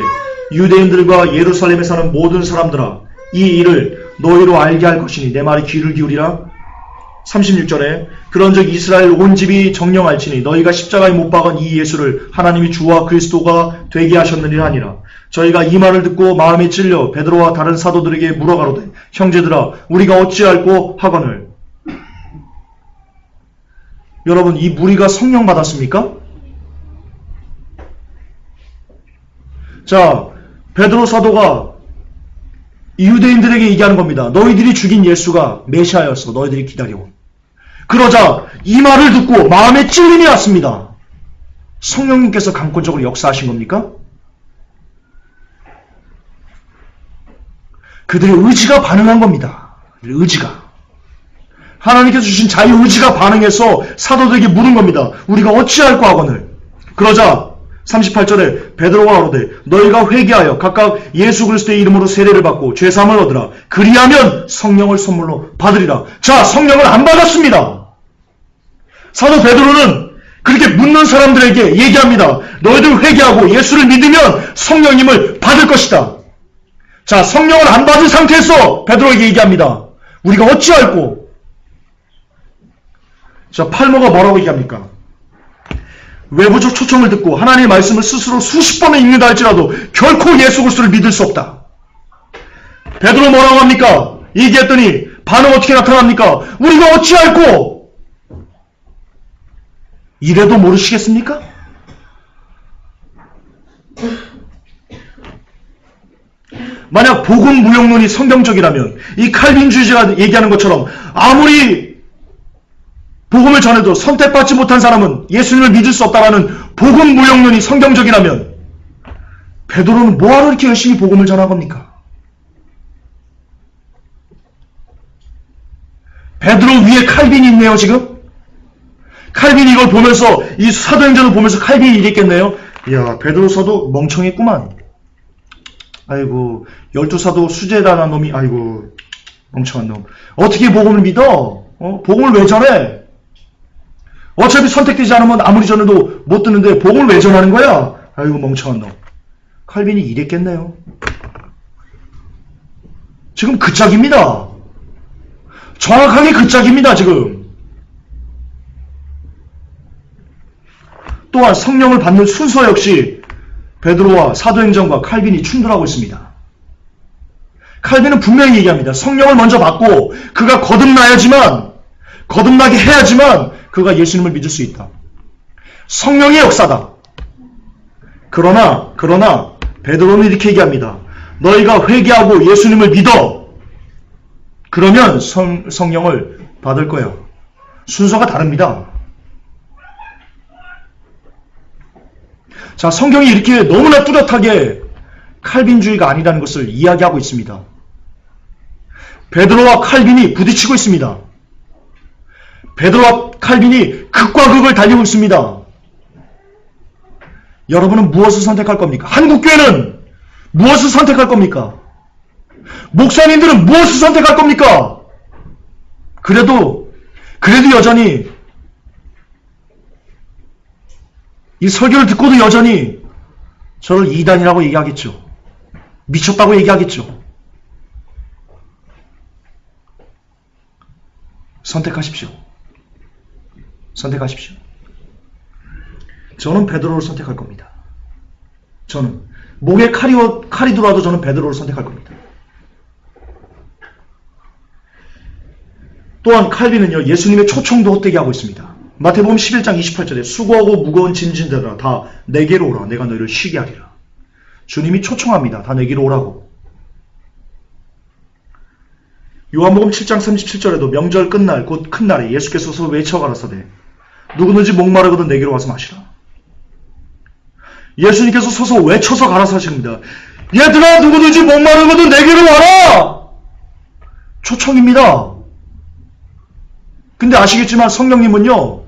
유대인들과 예루살렘에 사는 모든 사람들아 이 일을 너희로 알게 할 것이니 내 말에 귀를 기울이라. 36절에 그런즉 이스라엘 온 집이 정령할지니 너희가 십자가에 못 박은 이 예수를 하나님이 주와 그리스도가 되게 하셨느니라 하니라. 저희가 이 말을 듣고 마음에 찔려 베드로와 다른 사도들에게 물어가로되 형제들아 우리가 어찌할꼬 하거늘. 여러분, 이 무리가 성령 받았습니까? 자, 베드로 사도가 유대인들에게 얘기하는 겁니다. 너희들이 죽인 예수가 메시아였어. 너희들이 기다려온. 그러자 이 말을 듣고 마음에 찔림이 왔습니다. 성령님께서 강권적으로 역사하신 겁니까? 그들의 의지가 반응한 겁니다. 의지가. 하나님께서 주신 자유의지가 반응해서 사도들에게 물은 겁니다. 우리가 어찌할꼬 하거늘. 그러자 38절에 베드로가 가로되 너희가 회개하여 각각 예수 그리스도의 이름으로 세례를 받고 죄사함을 얻으라. 그리하면 성령을 선물로 받으리라. 자, 성령을 안 받았습니다. 사도 베드로는 그렇게 묻는 사람들에게 얘기합니다. 너희들 회개하고 예수를 믿으면 성령님을 받을 것이다. 자, 성령을 안 받은 상태에서 베드로에게 얘기합니다. 우리가 어찌할꼬. 자, 팔모가 뭐라고 얘기합니까? 외부적 초청을 듣고 하나님의 말씀을 스스로 수십 번을 읽는다 할지라도 결코 예수 그리스도를 믿을 수 없다. 베드로 뭐라고 합니까? 얘기했더니 반응 어떻게 나타납니까? 우리가 어찌할꼬? 이래도 모르시겠습니까? 만약 복음 무용론이 성경적이라면 이 칼빈주의자가 얘기하는 것처럼 아무리 복음을 전해도 선택받지 못한 사람은 예수님을 믿을 수 없다라는 복음 무용론이 성경적이라면 베드로는 뭐하러 이렇게 열심히 복음을 전한 겁니까? 베드로 위에 칼빈이 있네요. 지금 칼빈이 이걸 보면서 이 사도행전을 보면서 칼빈이 이랬겠네요. 이야, 베드로 사도 멍청했구만. 아이고, 12사도 수제라는 놈이 아이고 멍청한 놈. 어떻게 복음을 믿어? 복음을 왜 전해? 어차피 선택되지 않으면 아무리 전해도 못 듣는데 복음을 왜 전하는 거야? 아이고 멍청한 놈. 칼빈이 이랬겠네요. 지금 그 짝입니다. 정확하게 그 짝입니다. 지금. 또한 성령을 받는 순서 역시 베드로와 사도행전과 칼빈이 충돌하고 있습니다. 칼빈은 분명히 얘기합니다. 성령을 먼저 받고 그가 거듭나게 해야지만 그가 예수님을 믿을 수 있다. 성령의 역사다. 그러나 베드로는 이렇게 얘기합니다. 너희가 회개하고 예수님을 믿어. 그러면 성령을 받을 거야. 순서가 다릅니다. 자, 성경이 이렇게 너무나 뚜렷하게 칼빈주의가 아니라는 것을 이야기하고 있습니다. 베드로와 칼빈이 부딪히고 있습니다. 베드로와 칼빈이 극과 극을 달리고 있습니다. 여러분은 무엇을 선택할 겁니까? 한국교회는 무엇을 선택할 겁니까? 목사님들은 무엇을 선택할 겁니까? 그래도 여전히 이 설교를 듣고도 여전히 저를 이단이라고 얘기하겠죠. 미쳤다고 얘기하겠죠. 선택하십시오. 선택하십시오. 저는 베드로를 선택할 겁니다. 저는 목에 칼이 들어와도 저는 베드로를 선택할 겁니다. 또한 칼빈은요, 예수님의 초청도 헛되게 하고 있습니다. 마태복음 11장 28절에 수고하고 무거운 짐진 자들아 다 내게로 오라. 내가 너희를 쉬게 하리라. 주님이 초청합니다. 다 내게로 오라고. 요한복음 7장 37절에도 명절 끝날 곧 큰 날에 예수께서 서서 외쳐 가라사대 누구든지 목마르거든 내게로 와서 마시라. 예수님께서 서서 외쳐서 가라사 하십니다. 얘들아, 누구든지 목마르거든 내게로 와라! 초청입니다. 근데 아시겠지만 성령님은요,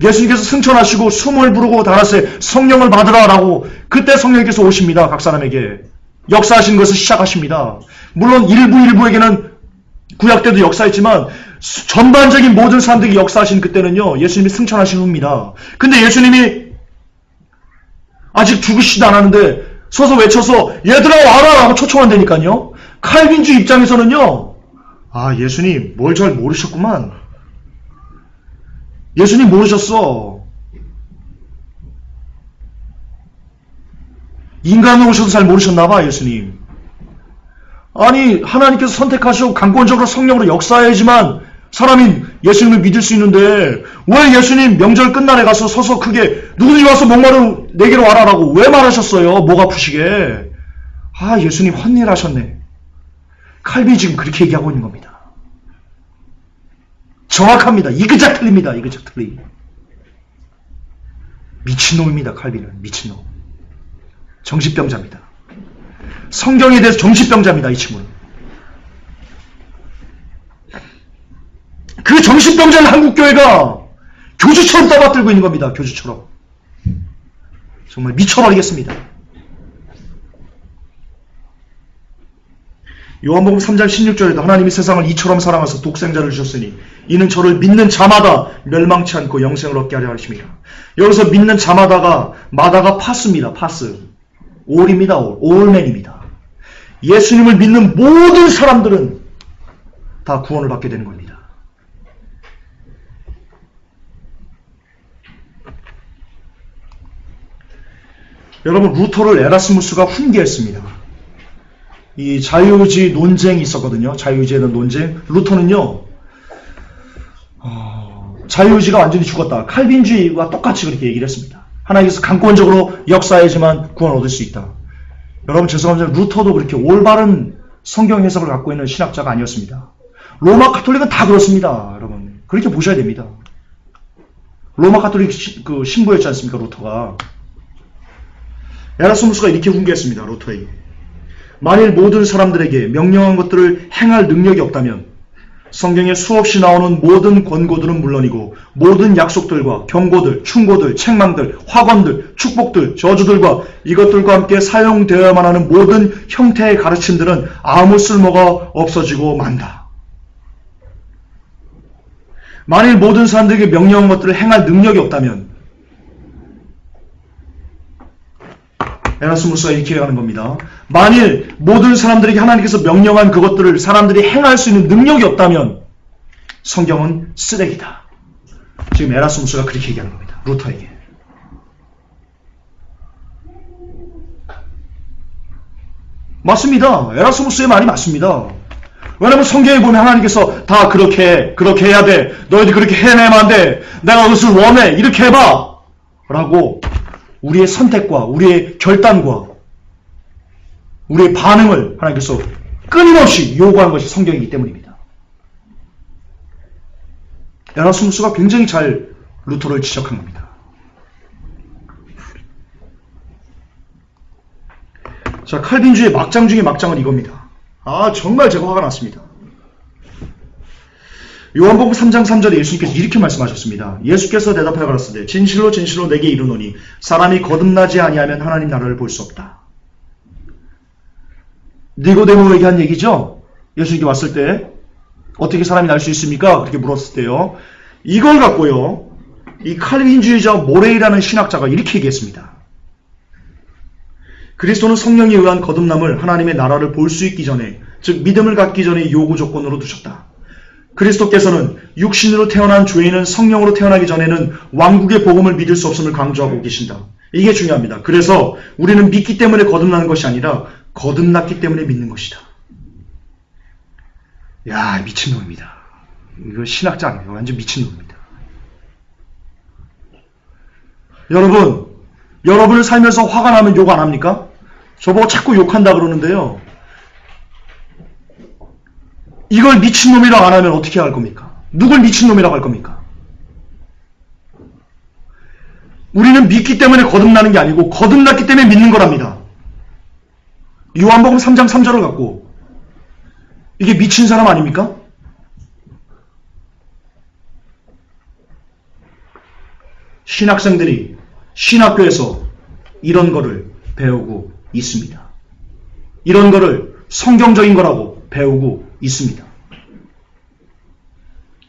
예수님께서 승천하시고 숨을 부르고 달았을 성령을 받으라 라고 그때 성령님께서 오십니다. 각 사람에게 역사하신 것을 시작하십니다. 물론 일부에게는 구약 때도 역사했지만 전반적인 모든 사람들에게 역사하신 그때는요, 예수님이 승천하신 후입니다. 근데 예수님이 아직 죽으시지도 않았는데 서서 외쳐서 얘들아 와라 라고 초청한다니까요. 칼빈주 입장에서는요, 아, 예수님 뭘 잘 모르셨구만. 예수님 모르셨어. 인간으로 오셔도 잘 모르셨나봐, 예수님. 아니, 하나님께서 선택하시고 강권적으로 성령으로 역사해야지만 사람이 예수님을 믿을 수 있는데 왜 예수님 명절 끝날에 가서 서서 크게 누구든지 와서 목마른 내게로 와라라고 왜 말하셨어요? 목 아프시게. 아, 예수님 헛일하셨네. 칼빈이 지금 그렇게 얘기하고 있는 겁니다. 정확합니다. 이그작 틀립니다. 이그작 틀리. 미친놈입니다. 칼빈은 미친놈. 정신병자입니다. 성경에 대해서 정신병자입니다. 이 친구는. 그 정신병자는 한국교회가 교주처럼 떠받들고 있는 겁니다. 교주처럼. 정말 미쳐버리겠습니다. 요한복음 3장 16절에도 하나님이 세상을 이처럼 사랑하사 독생자를 주셨으니 이는 저를 믿는 자마다 멸망치 않고 영생을 얻게 하려 하심이라. 여기서 믿는 자마다가 마다가 파스입니다. 파스. 올입니다. 올맨입니다. 예수님을 믿는 모든 사람들은 다 구원을 받게 되는 겁니다. 여러분, 루터를 에라스무스가 훈계했습니다. 이 자유의지 논쟁이 있었거든요. 자유의지에 대한 논쟁. 루터는요, 자유의지가 완전히 죽었다. 칼빈주의와 똑같이 그렇게 얘기를 했습니다. 하나님께서 강권적으로 역사해야지만 구원을 얻을 수 있다. 여러분, 죄송합니다. 루터도 그렇게 올바른 성경 해석을 갖고 있는 신학자가 아니었습니다. 로마 가톨릭은 다 그렇습니다. 여러분, 그렇게 보셔야 됩니다. 로마 가톨릭 그 신부였지 않습니까, 루터가. 에라스무스가 이렇게 훈계했습니다. 루터에게. 만일 모든 사람들에게 명령한 것들을 행할 능력이 없다면 성경에 수없이 나오는 모든 권고들은 물론이고 모든 약속들과 경고들, 충고들, 책망들, 확언들, 축복들, 저주들과 이것들과 함께 사용되어야만 하는 모든 형태의 가르침들은 아무 쓸모가 없어지고 만다. 만일 모든 사람들에게 명령한 것들을 행할 능력이 없다면 에라스무스가 이렇게 하는 겁니다. 만일 모든 사람들에게 하나님께서 명령한 그것들을 사람들이 행할 수 있는 능력이 없다면 성경은 쓰레기다. 지금 에라스무스가 그렇게 얘기하는 겁니다. 루터에게. 맞습니다. 에라스무스의 말이 맞습니다. 왜냐하면 성경에 보면 하나님께서 다 그렇게 해야 돼. 너희들 그렇게 해내면 안 돼. 내가 그것을 원해. 이렇게 해봐. 라고 우리의 선택과 우리의 결단과 우리의 반응을 하나님께서 끊임없이 요구하는 것이 성경이기 때문입니다. 에라스무스가 굉장히 잘 루터를 지적한 겁니다. 자, 칼빈주의 막장 중에 막장은 이겁니다. 아, 정말 제가 화가 났습니다. 요한복음 3장 3절에 예수님께서 이렇게 말씀하셨습니다. 예수께서 대답하여 가라사대 진실로 진실로 내게 이르노니 사람이 거듭나지 아니하면 하나님 나라를 볼 수 없다. 니고데모에게 한 얘기죠. 예수님께 왔을 때 어떻게 사람이 날 수 있습니까? 그렇게 물었을 때요. 이걸 갖고요, 이 칼빈주의자 모레이라는 신학자가 이렇게 얘기했습니다. 그리스도는 성령에 의한 거듭남을 하나님의 나라를 볼 수 있기 전에, 즉 믿음을 갖기 전에 요구 조건으로 두셨다. 그리스도께서는 육신으로 태어난 죄인은 성령으로 태어나기 전에는 왕국의 복음을 믿을 수 없음을 강조하고 계신다. 이게 중요합니다. 그래서 우리는 믿기 때문에 거듭나는 것이 아니라 거듭났기 때문에 믿는 것이다. 야, 미친놈입니다. 이거 신학자 아니에요. 완전 미친놈입니다. 여러분을 살면서 화가 나면 욕 안 합니까? 저보고 자꾸 욕한다 그러는데요. 이걸 미친놈이라고 안 하면 어떻게 할 겁니까? 누굴 미친놈이라고 할 겁니까? 우리는 믿기 때문에 거듭나는 게 아니고 거듭났기 때문에 믿는 거랍니다. 요한복음 3장 3절을 갖고 이게 미친 사람 아닙니까? 신학생들이 신학교에서 이런 거를 배우고 있습니다. 이런 거를 성경적인 거라고 배우고 있습니다.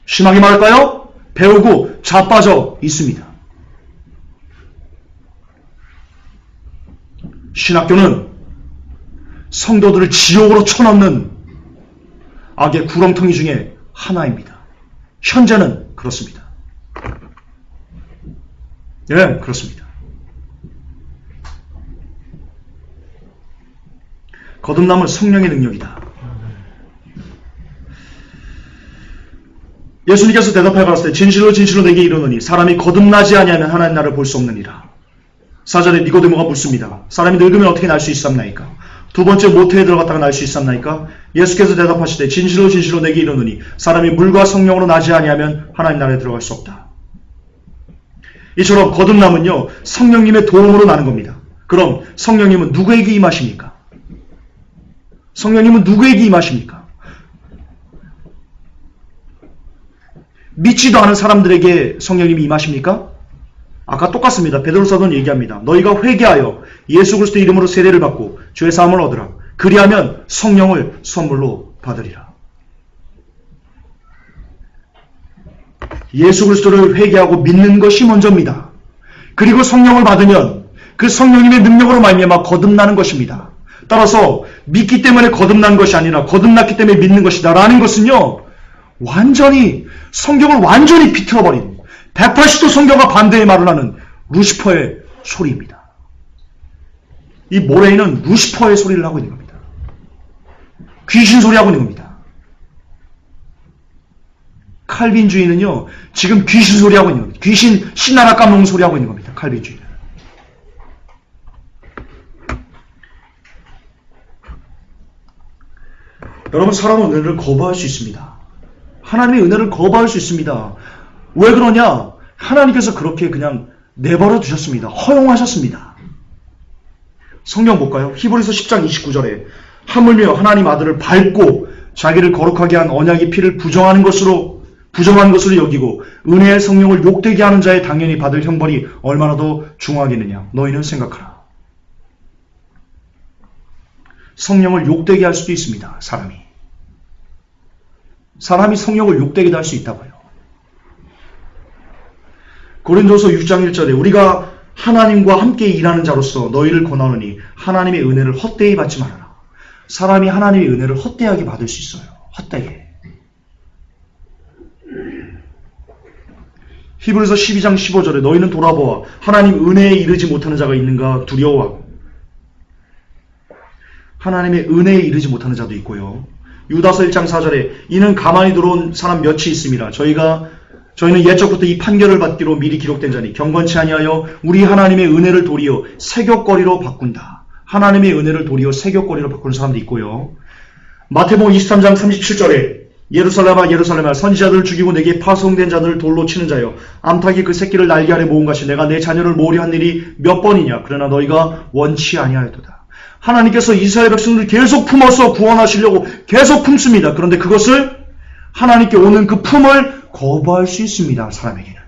심하게 말할까요? 배우고 자빠져 있습니다. 신학교는 성도들을 지옥으로 쳐넣는 악의 구렁텅이 중에 하나입니다. 현재는 그렇습니다. 예, 그렇습니다. 거듭남은 성령의 능력이다. 예수님께서 대답하여 가라사대 진실로 진실로 내게 이르노니 사람이 거듭나지 아니하면 하나님 나라를 볼 수 없느니라. 4절에 니고데모가 묻습니다. 사람이 늙으면 어떻게 날 수 있삼나이까? 두 번째 모태에 들어갔다가 날 수 있삼나이까? 예수께서 대답하시되 진실로 진실로 내게 이르노니 사람이 물과 성령으로 나지 아니하면 하나님 나라에 들어갈 수 없다. 이처럼 거듭남은요 성령님의 도움으로 나는 겁니다. 그럼 성령님은 누구에게 임하십니까? 성령님은 누구에게 임하십니까? 믿지도 않은 사람들에게 성령님이 임하십니까? 아까 똑같습니다. 베드로사도는 얘기합니다. 너희가 회개하여 예수 그리스도 이름으로 세례를 받고 죄 사함을 얻으라. 그리하면 성령을 선물로 받으리라. 예수 그리스도를 회개하고 믿는 것이 먼저입니다. 그리고 성령을 받으면 그 성령님의 능력으로 말미암아 거듭나는 것입니다. 따라서 믿기 때문에 거듭난 것이 아니라 거듭났기 때문에 믿는 것이다 라는 것은요 완전히 성경을 완전히 비틀어버린 180도 성경과 반대의 말을 하는 루시퍼의 소리입니다. 이 모레이는 루시퍼의 소리를 하고 있는 겁니다. 귀신 소리하고 있는 겁니다. 칼빈주의는요 지금 귀신 소리하고 있는 겁니다. 귀신 신나라 까먹는 소리하고 있는 겁니다. 칼빈주의는. 여러분 사람은 은혜를 거부할 수 있습니다. 하나님의 은혜를 거부할 수 있습니다. 왜 그러냐? 하나님께서 그렇게 그냥 내버려 두셨습니다. 허용하셨습니다. 성경 볼까요? 히브리서 10장 29절에 하물며 하나님 아들을 밟고 자기를 거룩하게 한 언약의 피를 부정한 것으로 여기고 은혜의 성령을 욕되게 하는 자에 당연히 받을 형벌이 얼마나 더 중하겠느냐. 너희는 생각하라. 성령을 욕되게 할 수도 있습니다. 사람이 성령을 욕되게 할 수 있다고요. 고린도서 6장 1절에 우리가 하나님과 함께 일하는 자로서 너희를 권하노니 하나님의 은혜를 헛되이 받지 말아라. 사람이 하나님의 은혜를 헛되하게 받을 수 있어요. 헛되게. 히브리서 12장 15절에 너희는 돌아보아 하나님 은혜에 이르지 못하는 자가 있는가 두려워하고. 하나님의 은혜에 이르지 못하는 자도 있고요. 유다서 1장 4절에 이는 가만히 들어온 사람 몇이 있음이라. 저희는 옛적부터 이 판결을 받기로 미리 기록된 자니 경건치 아니하여 우리 하나님의 은혜를 도리어 세격거리로 바꾼다. 하나님의 은혜를 도리어 세격거리로 바꾸는 사람도 있고요. 마태복음 23장 37절에 예루살렘아 예루살렘아 선지자들을 죽이고 내게 파송된 자들을 돌로 치는 자여 암탉이 그 새끼를 날개 아래 모은 것이 내가 내 자녀를 모으려 한 일이 몇 번이냐. 그러나 너희가 원치 아니하였도다. 하나님께서 이스라엘 백성들을 계속 품어서 구원하시려고 계속 품습니다. 그런데 그것을 하나님께 오는 그 품을 거부할 수 있습니다. 사람에게는.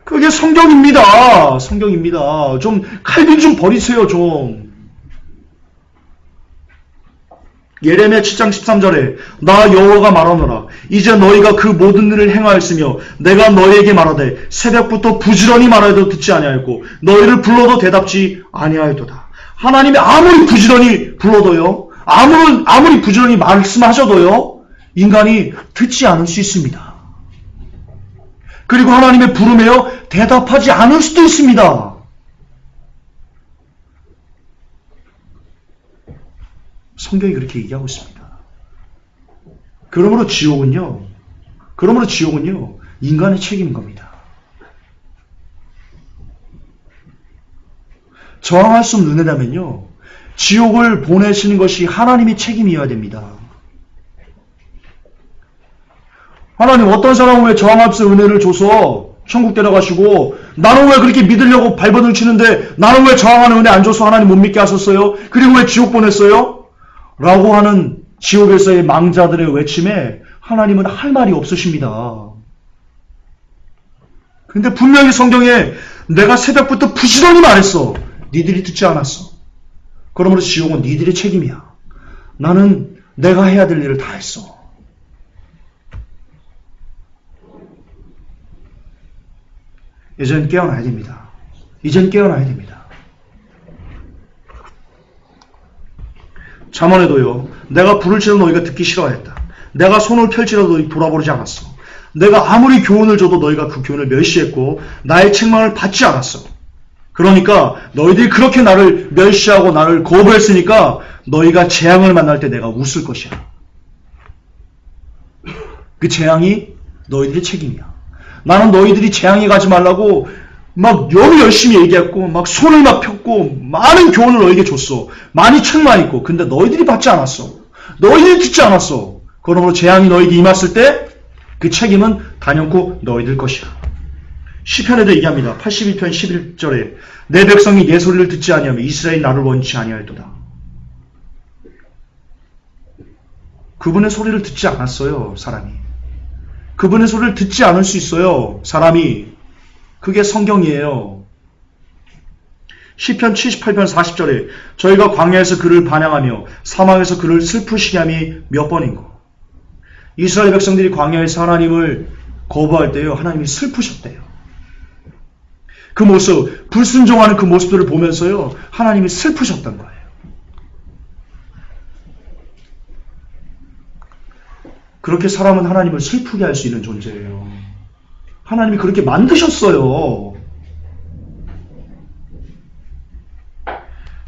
그게 성경입니다. 성경입니다. 좀 칼빈 좀 버리세요. 좀. 예레미야 7장 13절에 나 여호와가 말하노라. 이제 너희가 그 모든 일을 행하였으며 내가 너희에게 말하되 새벽부터 부지런히 말하여도 듣지 아니하였고 너희를 불러도 대답지 아니하였도다. 하나님이 아무리 부지런히 불러도요. 아무리 부지런히 말씀하셔도요. 인간이 듣지 않을 수 있습니다. 그리고 하나님의 부름에요. 대답하지 않을 수도 있습니다. 성경이 그렇게 얘기하고 있습니다. 그러므로 지옥은요. 인간의 책임인 겁니다. 저항할 수 없는 은혜라면요. 지옥을 보내시는 것이 하나님의 책임이어야 됩니다. 하나님 어떤 사람은 왜 저항할 수 없는 은혜를 줘서 천국 데려가시고 나는 왜 그렇게 믿으려고 발버둥 치는데 나는 왜 저항하는 은혜 안 줘서 하나님 못 믿게 하셨어요? 그리고 왜 지옥 보냈어요? 라고 하는 지옥에서의 망자들의 외침에 하나님은 할 말이 없으십니다. 근데 분명히 성경에 내가 새벽부터 부지런히 말했어. 니들이 듣지 않았어. 그러므로 지옥은 니들의 책임이야. 나는 내가 해야 될 일을 다 했어. 이젠 깨어나야 됩니다. 이젠 깨어나야 됩니다. 잠언에도요. 내가 불을 치러 너희가 듣기 싫어했다. 내가 손을 펼치려 너희 돌아보지 않았어. 내가 아무리 교훈을 줘도 너희가 그 교훈을 멸시했고 나의 책망을 받지 않았어. 그러니까 너희들이 그렇게 나를 멸시하고 나를 거부했으니까 너희가 재앙을 만날 때 내가 웃을 것이야. 그 재앙이 너희들의 책임이야. 나는 너희들이 재앙에 가지 말라고 막 너무 열심히 얘기했고 막 손을 막 폈고 많은 교훈을 너희에게 줬어. 많이 책망했고 근데 너희들이 받지 않았어. 너희들이 듣지 않았어. 그러므로 재앙이 너희에게 임했을 때 그 책임은 단연코 너희들 것이야. 시편에도 얘기합니다. 82편 11절에 내 백성이 내 소리를 듣지 아니하며 이스라엘이 나를 원치 아니하였도다. 그분의 소리를 듣지 않았어요. 사람이. 그분의 소리를 듣지 않을 수 있어요. 사람이. 그게 성경이에요. 시편 78편 40절에 저희가 광야에서 그를 반향하며 사막에서 그를 슬프시게 함이 몇 번인고. 이스라엘 백성들이 광야에서 하나님을 거부할 때요. 하나님이 슬프셨대요. 그 모습, 불순종하는 그 모습들을 보면서요. 하나님이 슬프셨던 거예요. 그렇게 사람은 하나님을 슬프게 할 수 있는 존재예요. 하나님이 그렇게 만드셨어요.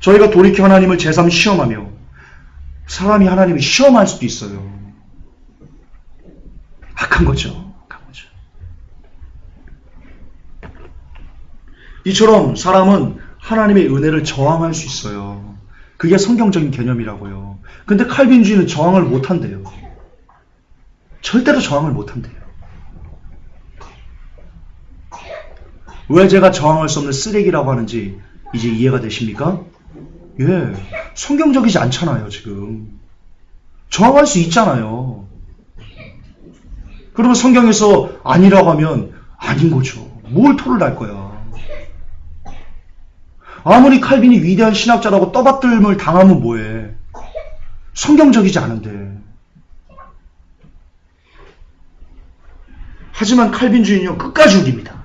저희가 돌이켜 하나님을 제3 시험하며 사람이 하나님을 시험할 수도 있어요. 악한 거죠. 악한 거죠. 이처럼 사람은 하나님의 은혜를 저항할 수 있어요. 그게 성경적인 개념이라고요. 근데 칼빈주의는 저항을 못한대요. 절대로 저항을 못한대요. 왜 제가 저항할 수 없는 쓰레기라고 하는지 이제 이해가 되십니까? 예, 성경적이지 않잖아요. 지금 저항할 수 있잖아요. 그러면 성경에서 아니라고 하면 아닌 거죠. 뭘 토를 날 거야. 아무리 칼빈이 위대한 신학자라고 떠받들음을 당하면 뭐해. 성경적이지 않은데. 하지만 칼빈주의는요. 끝까지 우깁니다.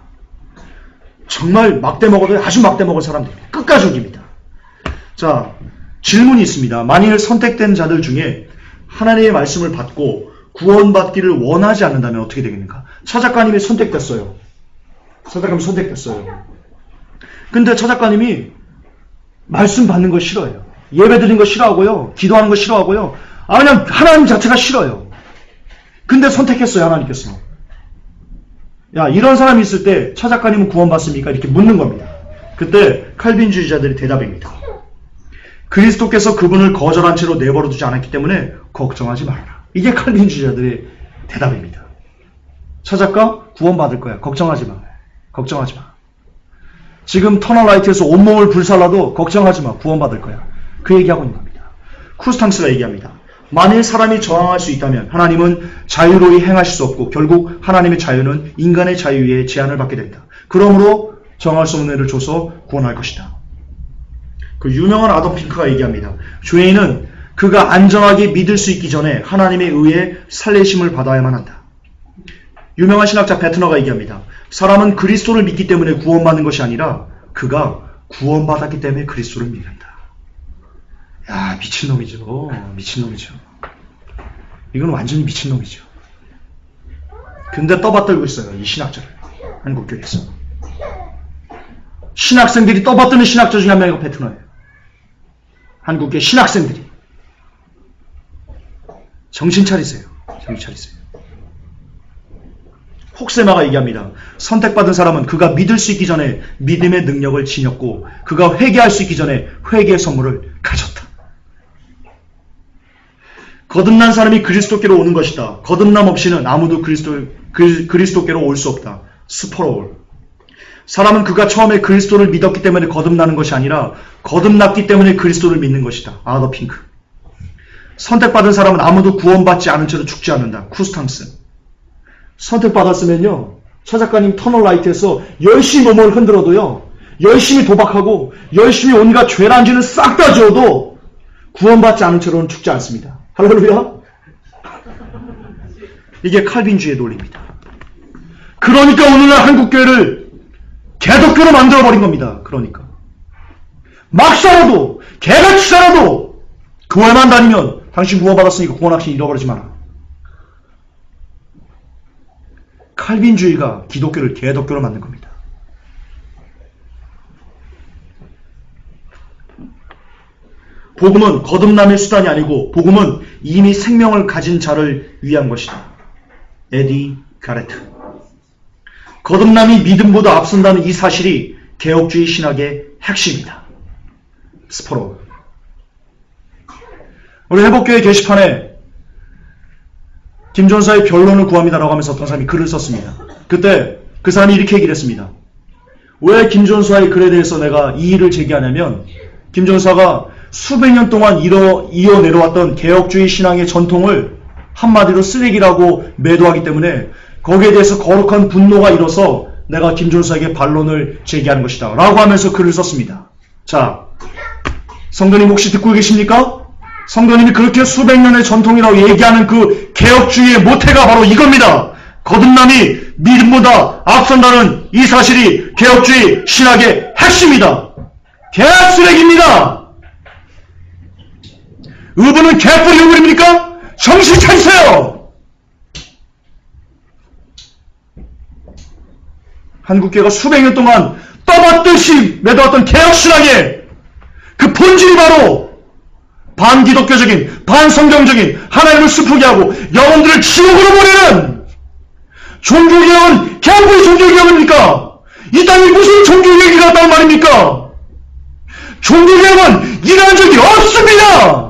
정말 막대 먹어도 아주 막대 먹을 사람들입니다. 끝까지 우깁니다. 자, 질문이 있습니다. 만일 선택된 자들 중에 하나님의 말씀을 받고 구원받기를 원하지 않는다면 어떻게 되겠습니까? 차작가님이 선택됐어요. 차작가님이 선택됐어요. 근데 차작가님이 말씀 받는 거 싫어해요. 예배 드리는 거 싫어하고요. 기도하는 거 싫어하고요. 그냥 하나님 자체가 싫어요. 근데 선택했어요. 하나님께서. 야, 이런 사람이 있을 때 차작가님은 구원받습니까? 이렇게 묻는 겁니다. 그때 칼빈주의자들이 대답입니다. 그리스도께서 그분을 거절한 채로 내버려 두지 않았기 때문에 걱정하지 말아라. 이게 칼빈주의자들의 대답입니다. 차작가 구원받을 거야. 걱정하지 마. 걱정하지 마. 지금 터널라이트에서 온몸을 불살라도 걱정하지 마. 구원받을 거야. 그 얘기하고 있는 겁니다. 쿠스탕스가 얘기합니다. 만일 사람이 저항할 수 있다면 하나님은 자유로이 행하실 수 없고 결국 하나님의 자유는 인간의 자유에 제한을 받게 됩니다. 그러므로 정할 수 없는 애를 줘서 구원할 것이다. 그 유명한 아덤 핑크가 얘기합니다. 죄인은 그가 안전하게 믿을 수 있기 전에 하나님의 의에 살리심을 받아야만 한다. 유명한 신학자 베트너가 얘기합니다. 사람은 그리스도를 믿기 때문에 구원받는 것이 아니라 그가 구원받았기 때문에 그리스도를 믿는다. 야, 미친놈이죠. 미친놈이죠. 이건 완전히 미친놈이죠. 근데 떠받들고 있어요. 이 신학자를. 한국교회에서. 신학생들이 떠받드는 신학자 중에 한 명이 베트너예요. 한국교회 신학생들이. 정신 차리세요. 정신 차리세요. 혹세마가 얘기합니다. 선택받은 사람은 그가 믿을 수 있기 전에 믿음의 능력을 지녔고 그가 회개할 수 있기 전에 회개의 선물을 가졌다. 거듭난 사람이 그리스도께로 오는 것이다. 거듭남 없이는 아무도 그리스도께로 올 수 없다. 스포로울. 사람은 그가 처음에 그리스도를 믿었기 때문에 거듭나는 것이 아니라 거듭났기 때문에 그리스도를 믿는 것이다. 아더 핑크. 선택받은 사람은 아무도 구원받지 않은 채로 죽지 않는다. 쿠스탕스. 선택받았으면요, 차 작가님 터널라이트에서 열심히 몸을 흔들어도요, 열심히 도박하고 열심히 온갖 죄란지는 싹 다 지어도 구원받지 않은 채로는 죽지 않습니다. 할렐루야. 이게 칼빈주의 논리입니다. 그러니까 오늘날 한국교회를 개독교로 만들어버린 겁니다. 그러니까 막 살아도 개같이 살아도 교회만 다니면 당신 구원받았으니까 구원 확신 잃어버리지 마라. 칼빈주의가 기독교를 개독교로 만든 겁니다. 복음은 거듭남의 수단이 아니고 복음은 이미 생명을 가진 자를 위한 것이다. 에디 가레트. 거듭남이 믿음보다 앞선다는 이 사실이 개혁주의 신학의 핵심이다. 스포로. 우리 회복교회 게시판에 김전사의 변론을 구합니다라고 하면서 어떤 사람이 글을 썼습니다. 그때 그 사람이 이렇게 얘기를 했습니다. 왜 김전사의 글에 대해서 내가 이의를 제기하냐면 김전사가 수백 년 동안 이어내려왔던 개혁주의 신앙의 전통을 한마디로 쓰레기라고 매도하기 때문에 거기에 대해서 거룩한 분노가 일어서 내가 김전사에게 반론을 제기하는 것이다 라고 하면서 글을 썼습니다. 자, 성도님 혹시 듣고 계십니까? 성도님이 그렇게 수백 년의 전통이라고 얘기하는 그 개혁주의의 모태가 바로 이겁니다. 거듭남이 믿음보다 앞선다는 이 사실이 개혁주의 신학의 핵심이다. 개쓰레기입니다. 의부는 개뿌리 의부입니까? 정신 차리세요. 한국교회가 수백 년 동안 떠받듯이 매도왔던 개혁신학의 그 본질이 바로 반기독교적인, 반성경적인 하나님을 슬프게 하고 영혼들을 지옥으로 보내는 종교개혁은 개혁의 종교개혁입니까? 이 땅에 무슨 종교개혁이 났단 말입니까? 종교개혁은 일어난 적이 없습니다.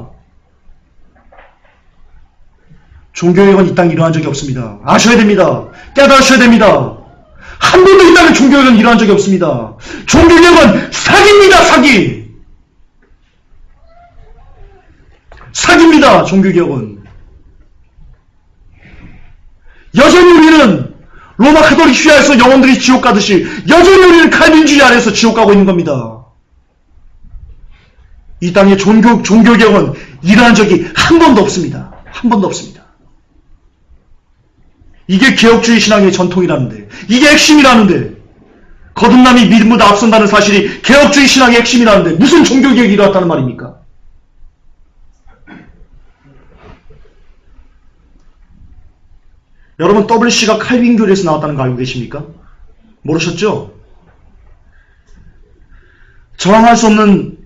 종교개혁은 이 땅에 일어난 적이 없습니다. 아셔야 됩니다. 깨달으셔야 됩니다. 한 번도 이 땅에 종교개혁은 일어난 적이 없습니다. 종교개혁은 사기입니다. 사기. 사기입니다. 종교개혁은. 여전히 우리는 로마 카톨릭 휘하에서 영혼들이 지옥 가듯이 여전히 우리는 칼빈주의 아래에서 지옥 가고 있는 겁니다. 이 땅에 종교개혁은 일어난 적이 한 번도 없습니다. 한 번도 없습니다. 이게 개혁주의 신앙의 전통이라는데, 이게 핵심이라는데, 거듭남이 믿음보다 앞선다는 사실이 개혁주의 신앙의 핵심이라는데 무슨 종교개혁이 일어났다는 말입니까? 여러분, WC가 칼빈교회에서 나왔다는 거 알고 계십니까? 모르셨죠? 저항할 수 없는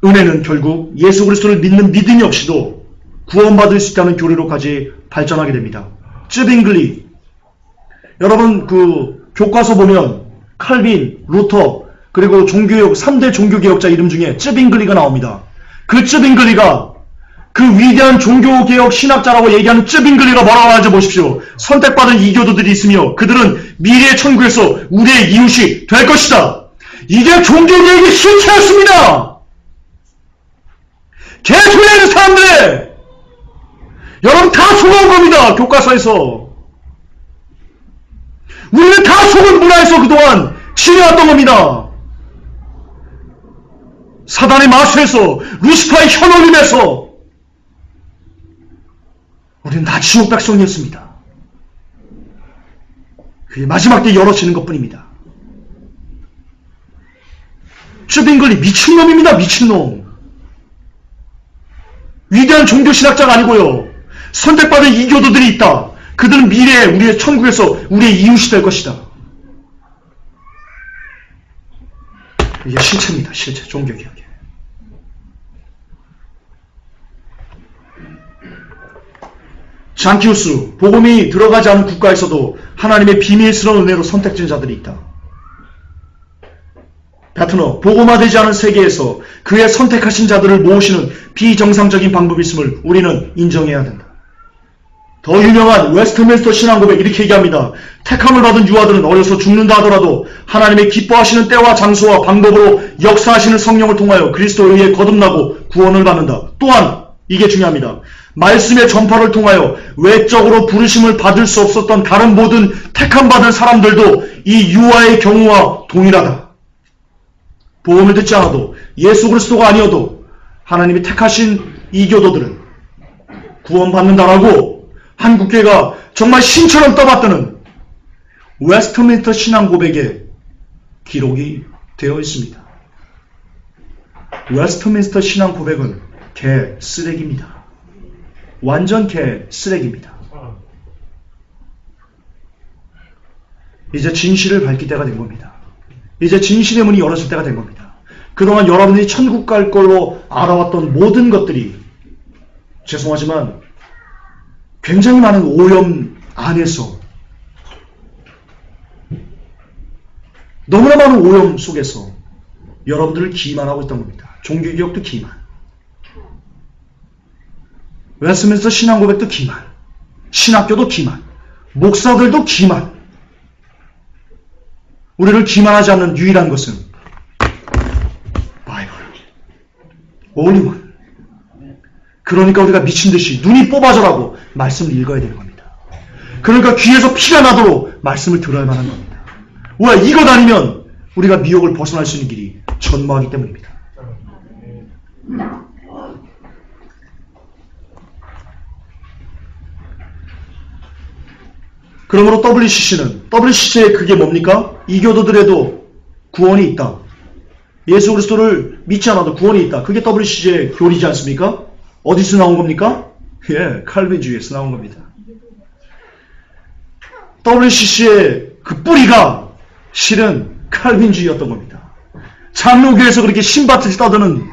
은혜는 결국 예수 그리스도를 믿는 믿음이 없이도 구원받을 수 있다는 교리로까지 발전하게 됩니다. 쯔빙글리. 여러분 그 교과서 보면 칼빈, 루터, 그리고 종교개혁 3대 종교개혁자 이름 중에 쯔빙글리가 나옵니다. 그 쯔빙글리가 그 위대한 종교개혁 신학자라고 얘기하는 쯔빙글리가 뭐라고 하는지 보십시오. 선택받은 이교도들이 있으며 그들은 미래의 천국에서 우리의 이웃이 될 것이다. 이게 종교개혁의 실체였습니다. 개소리하는 사람들! 여러분 다 속아온 겁니다. 교과서에서. 우리는 다 속은 문화에서 그동안 지내왔던 겁니다. 사단의 마수에서, 루시파의 현혹임에서 우리는 다 지옥 백성이었습니다. 그게 마지막 때 열어지는 것뿐입니다. 쯔빙글리 미친놈입니다. 미친놈. 위대한 종교신학자가 아니고요. 선택받은 이교도들이 있다. 그들은 미래에 우리의 천국에서 우리의 이웃이 될 것이다. 이게 실체입니다. 실체. 종교개혁이에요. 장키우스, 복음이 들어가지 않은 국가에서도 하나님의 비밀스러운 은혜로 선택된 자들이 있다. 베트너, 복음화되지 않은 세계에서 그의 선택하신 자들을 모으시는 비정상적인 방법이 있음을 우리는 인정해야 된다. 더 유명한 웨스트민스터 신앙고백 이렇게 얘기합니다. 택함을 받은 유아들은 어려서 죽는다 하더라도 하나님의 기뻐하시는 때와 장소와 방법으로 역사하시는 성령을 통하여 그리스도에 의해 거듭나고 구원을 받는다. 또한 이게 중요합니다. 말씀의 전파를 통하여 외적으로 부르심을 받을 수 없었던 다른 모든 택함받은 사람들도 이 유아의 경우와 동일하다. 복음을 듣지 않아도 예수 그리스도가 아니어도 하나님이 택하신 이 교도들은 구원받는다라고 한국교회가 정말 신처럼 떠받드는 웨스트민스터 신앙 고백에 기록이 되어 있습니다. 웨스트민스터 신앙 고백은 개 쓰레기입니다. 완전 개 쓰레기입니다. 이제 진실을 밝힐 때가 된 겁니다. 이제 진실의 문이 열었을 때가 된 겁니다. 그동안 여러분들이 천국 갈 걸로 알아왔던 모든 것들이 죄송하지만 굉장히 많은 오염 안에서 너무나 많은 오염 속에서 여러분들을 기만하고 있던 겁니다. 종교개혁도 기만, 웨스트민스터 신앙고백도 기만, 신학교도 기만, 목사들도 기만. 우리를 기만하지 않는 유일한 것은 바이블, 올리원. 그러니까 우리가 미친듯이 눈이 뽑아져라고 말씀을 읽어야 되는 겁니다. 그러니까 귀에서 피가 나도록 말씀을 들어야만 하는 겁니다. 왜? 이것 아니면 우리가 미혹을 벗어날 수 있는 길이 전무하기 때문입니다. 그러므로 WCC의 그게 뭡니까? 이 교도들에도 구원이 있다. 예수 그리스도를 믿지 않아도 구원이 있다. 그게 WCC의 교리지 않습니까? 어디서 나온 겁니까? 예, 칼빈주의에서 나온 겁니다. WCC의 그 뿌리가 실은 칼빈주의였던 겁니다. 장로교에서 그렇게 신밭을 떠드는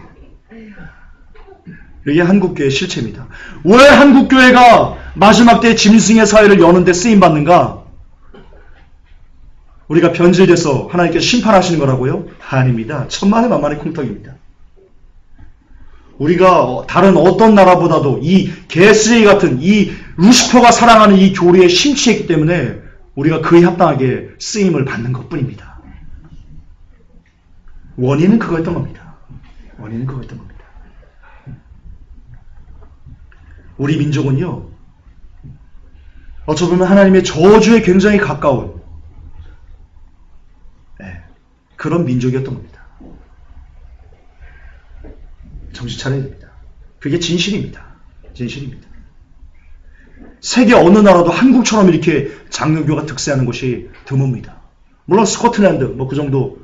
이게 한국교회의 실체입니다. 왜 한국교회가 마지막 때 짐승의 사회를 여는데 쓰임받는가? 우리가 변질돼서 하나님께서 심판하시는 거라고요? 아닙니다. 천만의 만만의 콩떡입니다. 우리가 다른 어떤 나라보다도 이 개쓰레기 같은 이 루시퍼가 사랑하는 이 교리에 심취했기 때문에 우리가 그에 합당하게 쓰임을 받는 것뿐입니다. 원인은 그거였던 겁니다. 원인은 그거였던 겁니다. 우리 민족은요, 어쩌면 하나님의 저주에 굉장히 가까운 그런 민족이었던 겁니다. 정신 차려야 됩니다. 그게 진실입니다. 진실입니다. 세계 어느 나라도 한국처럼 이렇게 장로교가 득세하는 곳이 드뭅니다. 물론 스코틀랜드 뭐 그 정도,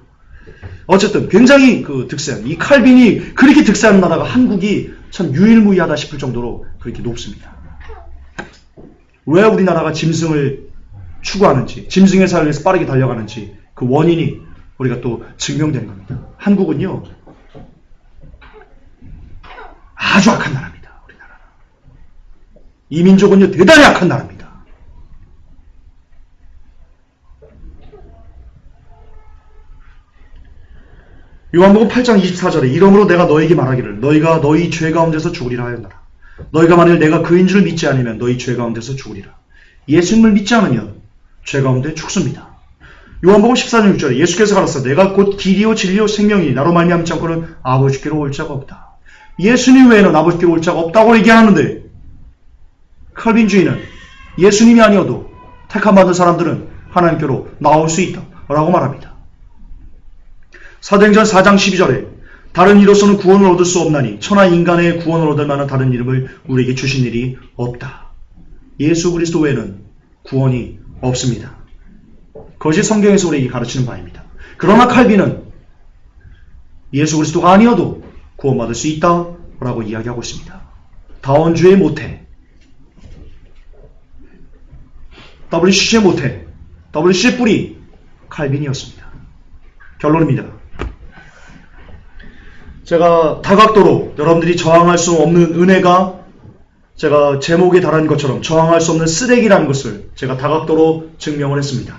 어쨌든 굉장히 그 득세하는, 이 칼빈이 그렇게 득세하는 나라가 한국이 참 유일무이하다 싶을 정도로 그렇게 높습니다. 왜 우리나라가 짐승을 추구하는지, 짐승의 삶을 위해서 빠르게 달려가는지 그 원인이 우리가 또 증명된 겁니다. 한국은요, 아주 악한 나라입니다. 우리나라는. 이 민족은요, 대단히 악한 나라입니다. 요한복음 8장 24절에 이러므로 내가 너에게 말하기를 너희가 너희 죄 가운데서 죽으리라 하였노라. 너희가 만일 내가 그인 줄 믿지 않으면 너희 죄 가운데서 죽으리라. 예수님을 믿지 않으면 죄 가운데 죽습니다. 요한복음 14장 6절에 예수께서 가라사 내가 곧 길이요 진리요 생명이니 나로 말미암지 않고는 아버지께로 올 자가 없다. 예수님 외에는 아버지께로 올 자가 없다고 얘기하는데, 칼빈주의는 예수님이 아니어도 택함받은 사람들은 하나님께로 나올 수 있다 라고 말합니다. 사도행전 4장 12절에 다른 이로서는 구원을 얻을 수 없나니 천하 인간의 구원을 얻을 만한 다른 이름을 우리에게 주신 일이 없다. 예수 그리스도 외에는 구원이 없습니다. 그것이 성경에서 우리에게 가르치는 바입니다. 그러나 칼빈은 예수 그리스도가 아니어도 구원받을 수 있다라고 이야기하고 있습니다. 다원주의 모태, WCC의 모태, WCC의 뿌리, 칼빈이었습니다. 결론입니다. 제가 다각도로 여러분들이 저항할 수 없는 은혜가 제가 제목에 달한 것처럼 저항할 수 없는 쓰레기라는 것을 제가 다각도로 증명을 했습니다.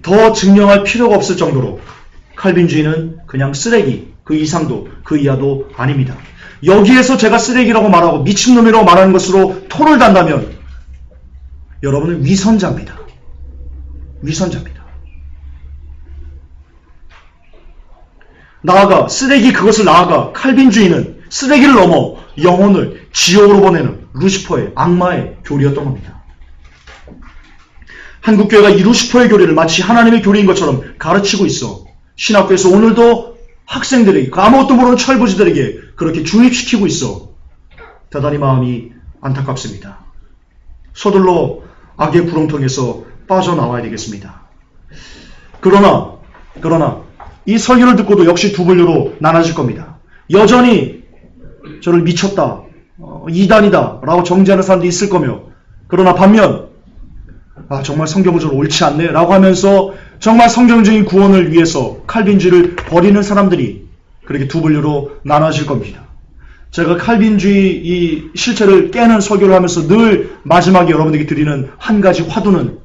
더 증명할 필요가 없을 정도로 칼빈주의는 그냥 쓰레기, 그 이상도 그 이하도 아닙니다. 여기에서 제가 쓰레기라고 말하고 미친놈이라고 말하는 것으로 토를 단다면 여러분은 위선자입니다. 위선자입니다. 그것을 나아가 칼빈주의는 쓰레기를 넘어 영혼을 지옥으로 보내는 루시퍼의 악마의 교리였던 겁니다. 한국교회가 이 루시퍼의 교리를 마치 하나님의 교리인 것처럼 가르치고 있어 신학교에서 오늘도 학생들에게, 아무것도 모르는 철부지들에게 그렇게 주입시키고 있어 대단히 마음이 안타깝습니다. 서둘러 악의 구렁텅이에서 빠져나와야 되겠습니다. 그러나 이 설교를 듣고도 역시 두 분류로 나눠질 겁니다. 여전히 저를 미쳤다, 이단이다 라고 정죄하는 사람도 있을 거며, 그러나 반면 정말 성경구조는 옳지 않네 라고 하면서 정말 성경적인 구원을 위해서 칼빈주의를 버리는 사람들이 그렇게 두 분류로 나눠질 겁니다. 제가 칼빈주의 이 실체를 깨는 설교를 하면서 늘 마지막에 여러분들에게 드리는 한 가지 화두는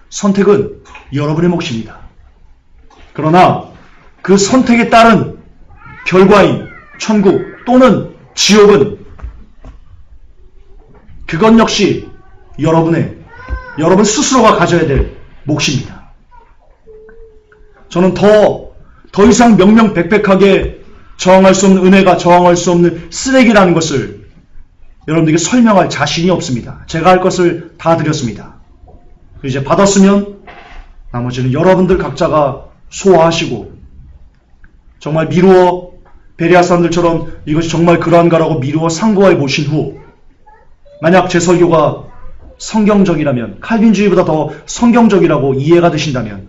선택은 여러분의 몫입니다. 그러나 그 선택에 따른 결과인 천국 또는 지옥은 그것 역시 여러분 스스로가 가져야 될 몫입니다. 저는 더 이상 명명백백하게 저항할 수 없는 은혜가 저항할 수 없는 쓰레기라는 것을 여러분들에게 설명할 자신이 없습니다. 제가 할 것을 다 드렸습니다. 이제 받았으면 나머지는 여러분들 각자가 소화하시고, 정말 미루어 베레아 사람들처럼 이것이 정말 그러한가라고 미루어 상고해 보신 후, 만약 제 설교가 성경적이라면, 칼빈주의보다 더 성경적이라고 이해가 되신다면,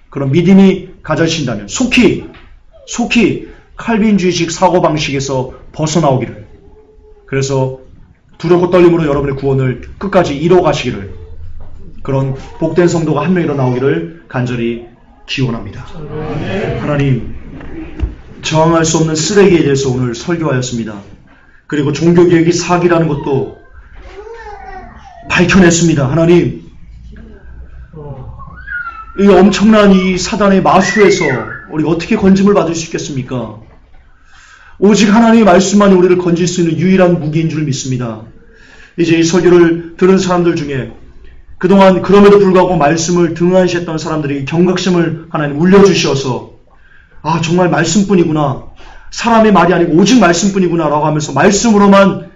그런 믿음이 가져지신다면 속히 칼빈주의식 사고방식에서 벗어나오기를, 그래서 두렵고 떨림으로 여러분의 구원을 끝까지 이뤄가시기를, 그런 복된 성도가 한 명이라 나오기를 간절히 기원합니다. 하나님, 저항할 수 없는 쓰레기에 대해서 오늘 설교하였습니다. 그리고 종교개혁이 사기라는 것도 밝혀냈습니다. 하나님, 이 엄청난 이 사단의 마수에서 우리가 어떻게 건짐을 받을 수 있겠습니까? 오직 하나님의 말씀만이 우리를 건질 수 있는 유일한 무기인 줄 믿습니다. 이제 이 설교를 들은 사람들 중에 그동안 그럼에도 불구하고 말씀을 등한시했던 사람들이 경각심을 하나님 울려주셔서, 정말 말씀뿐이구나, 사람의 말이 아니고 오직 말씀뿐이구나 라고 하면서 말씀으로만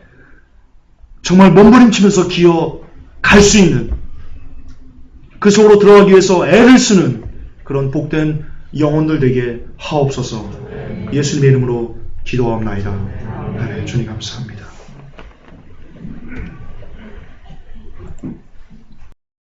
정말 몸부림치면서 기어갈 수 있는, 그 속으로 들어가기 위해서 애를 쓰는 그런 복된 영혼들 되게 하옵소서. 예수님의 이름으로 기도하옵나이다. 주님 감사합니다.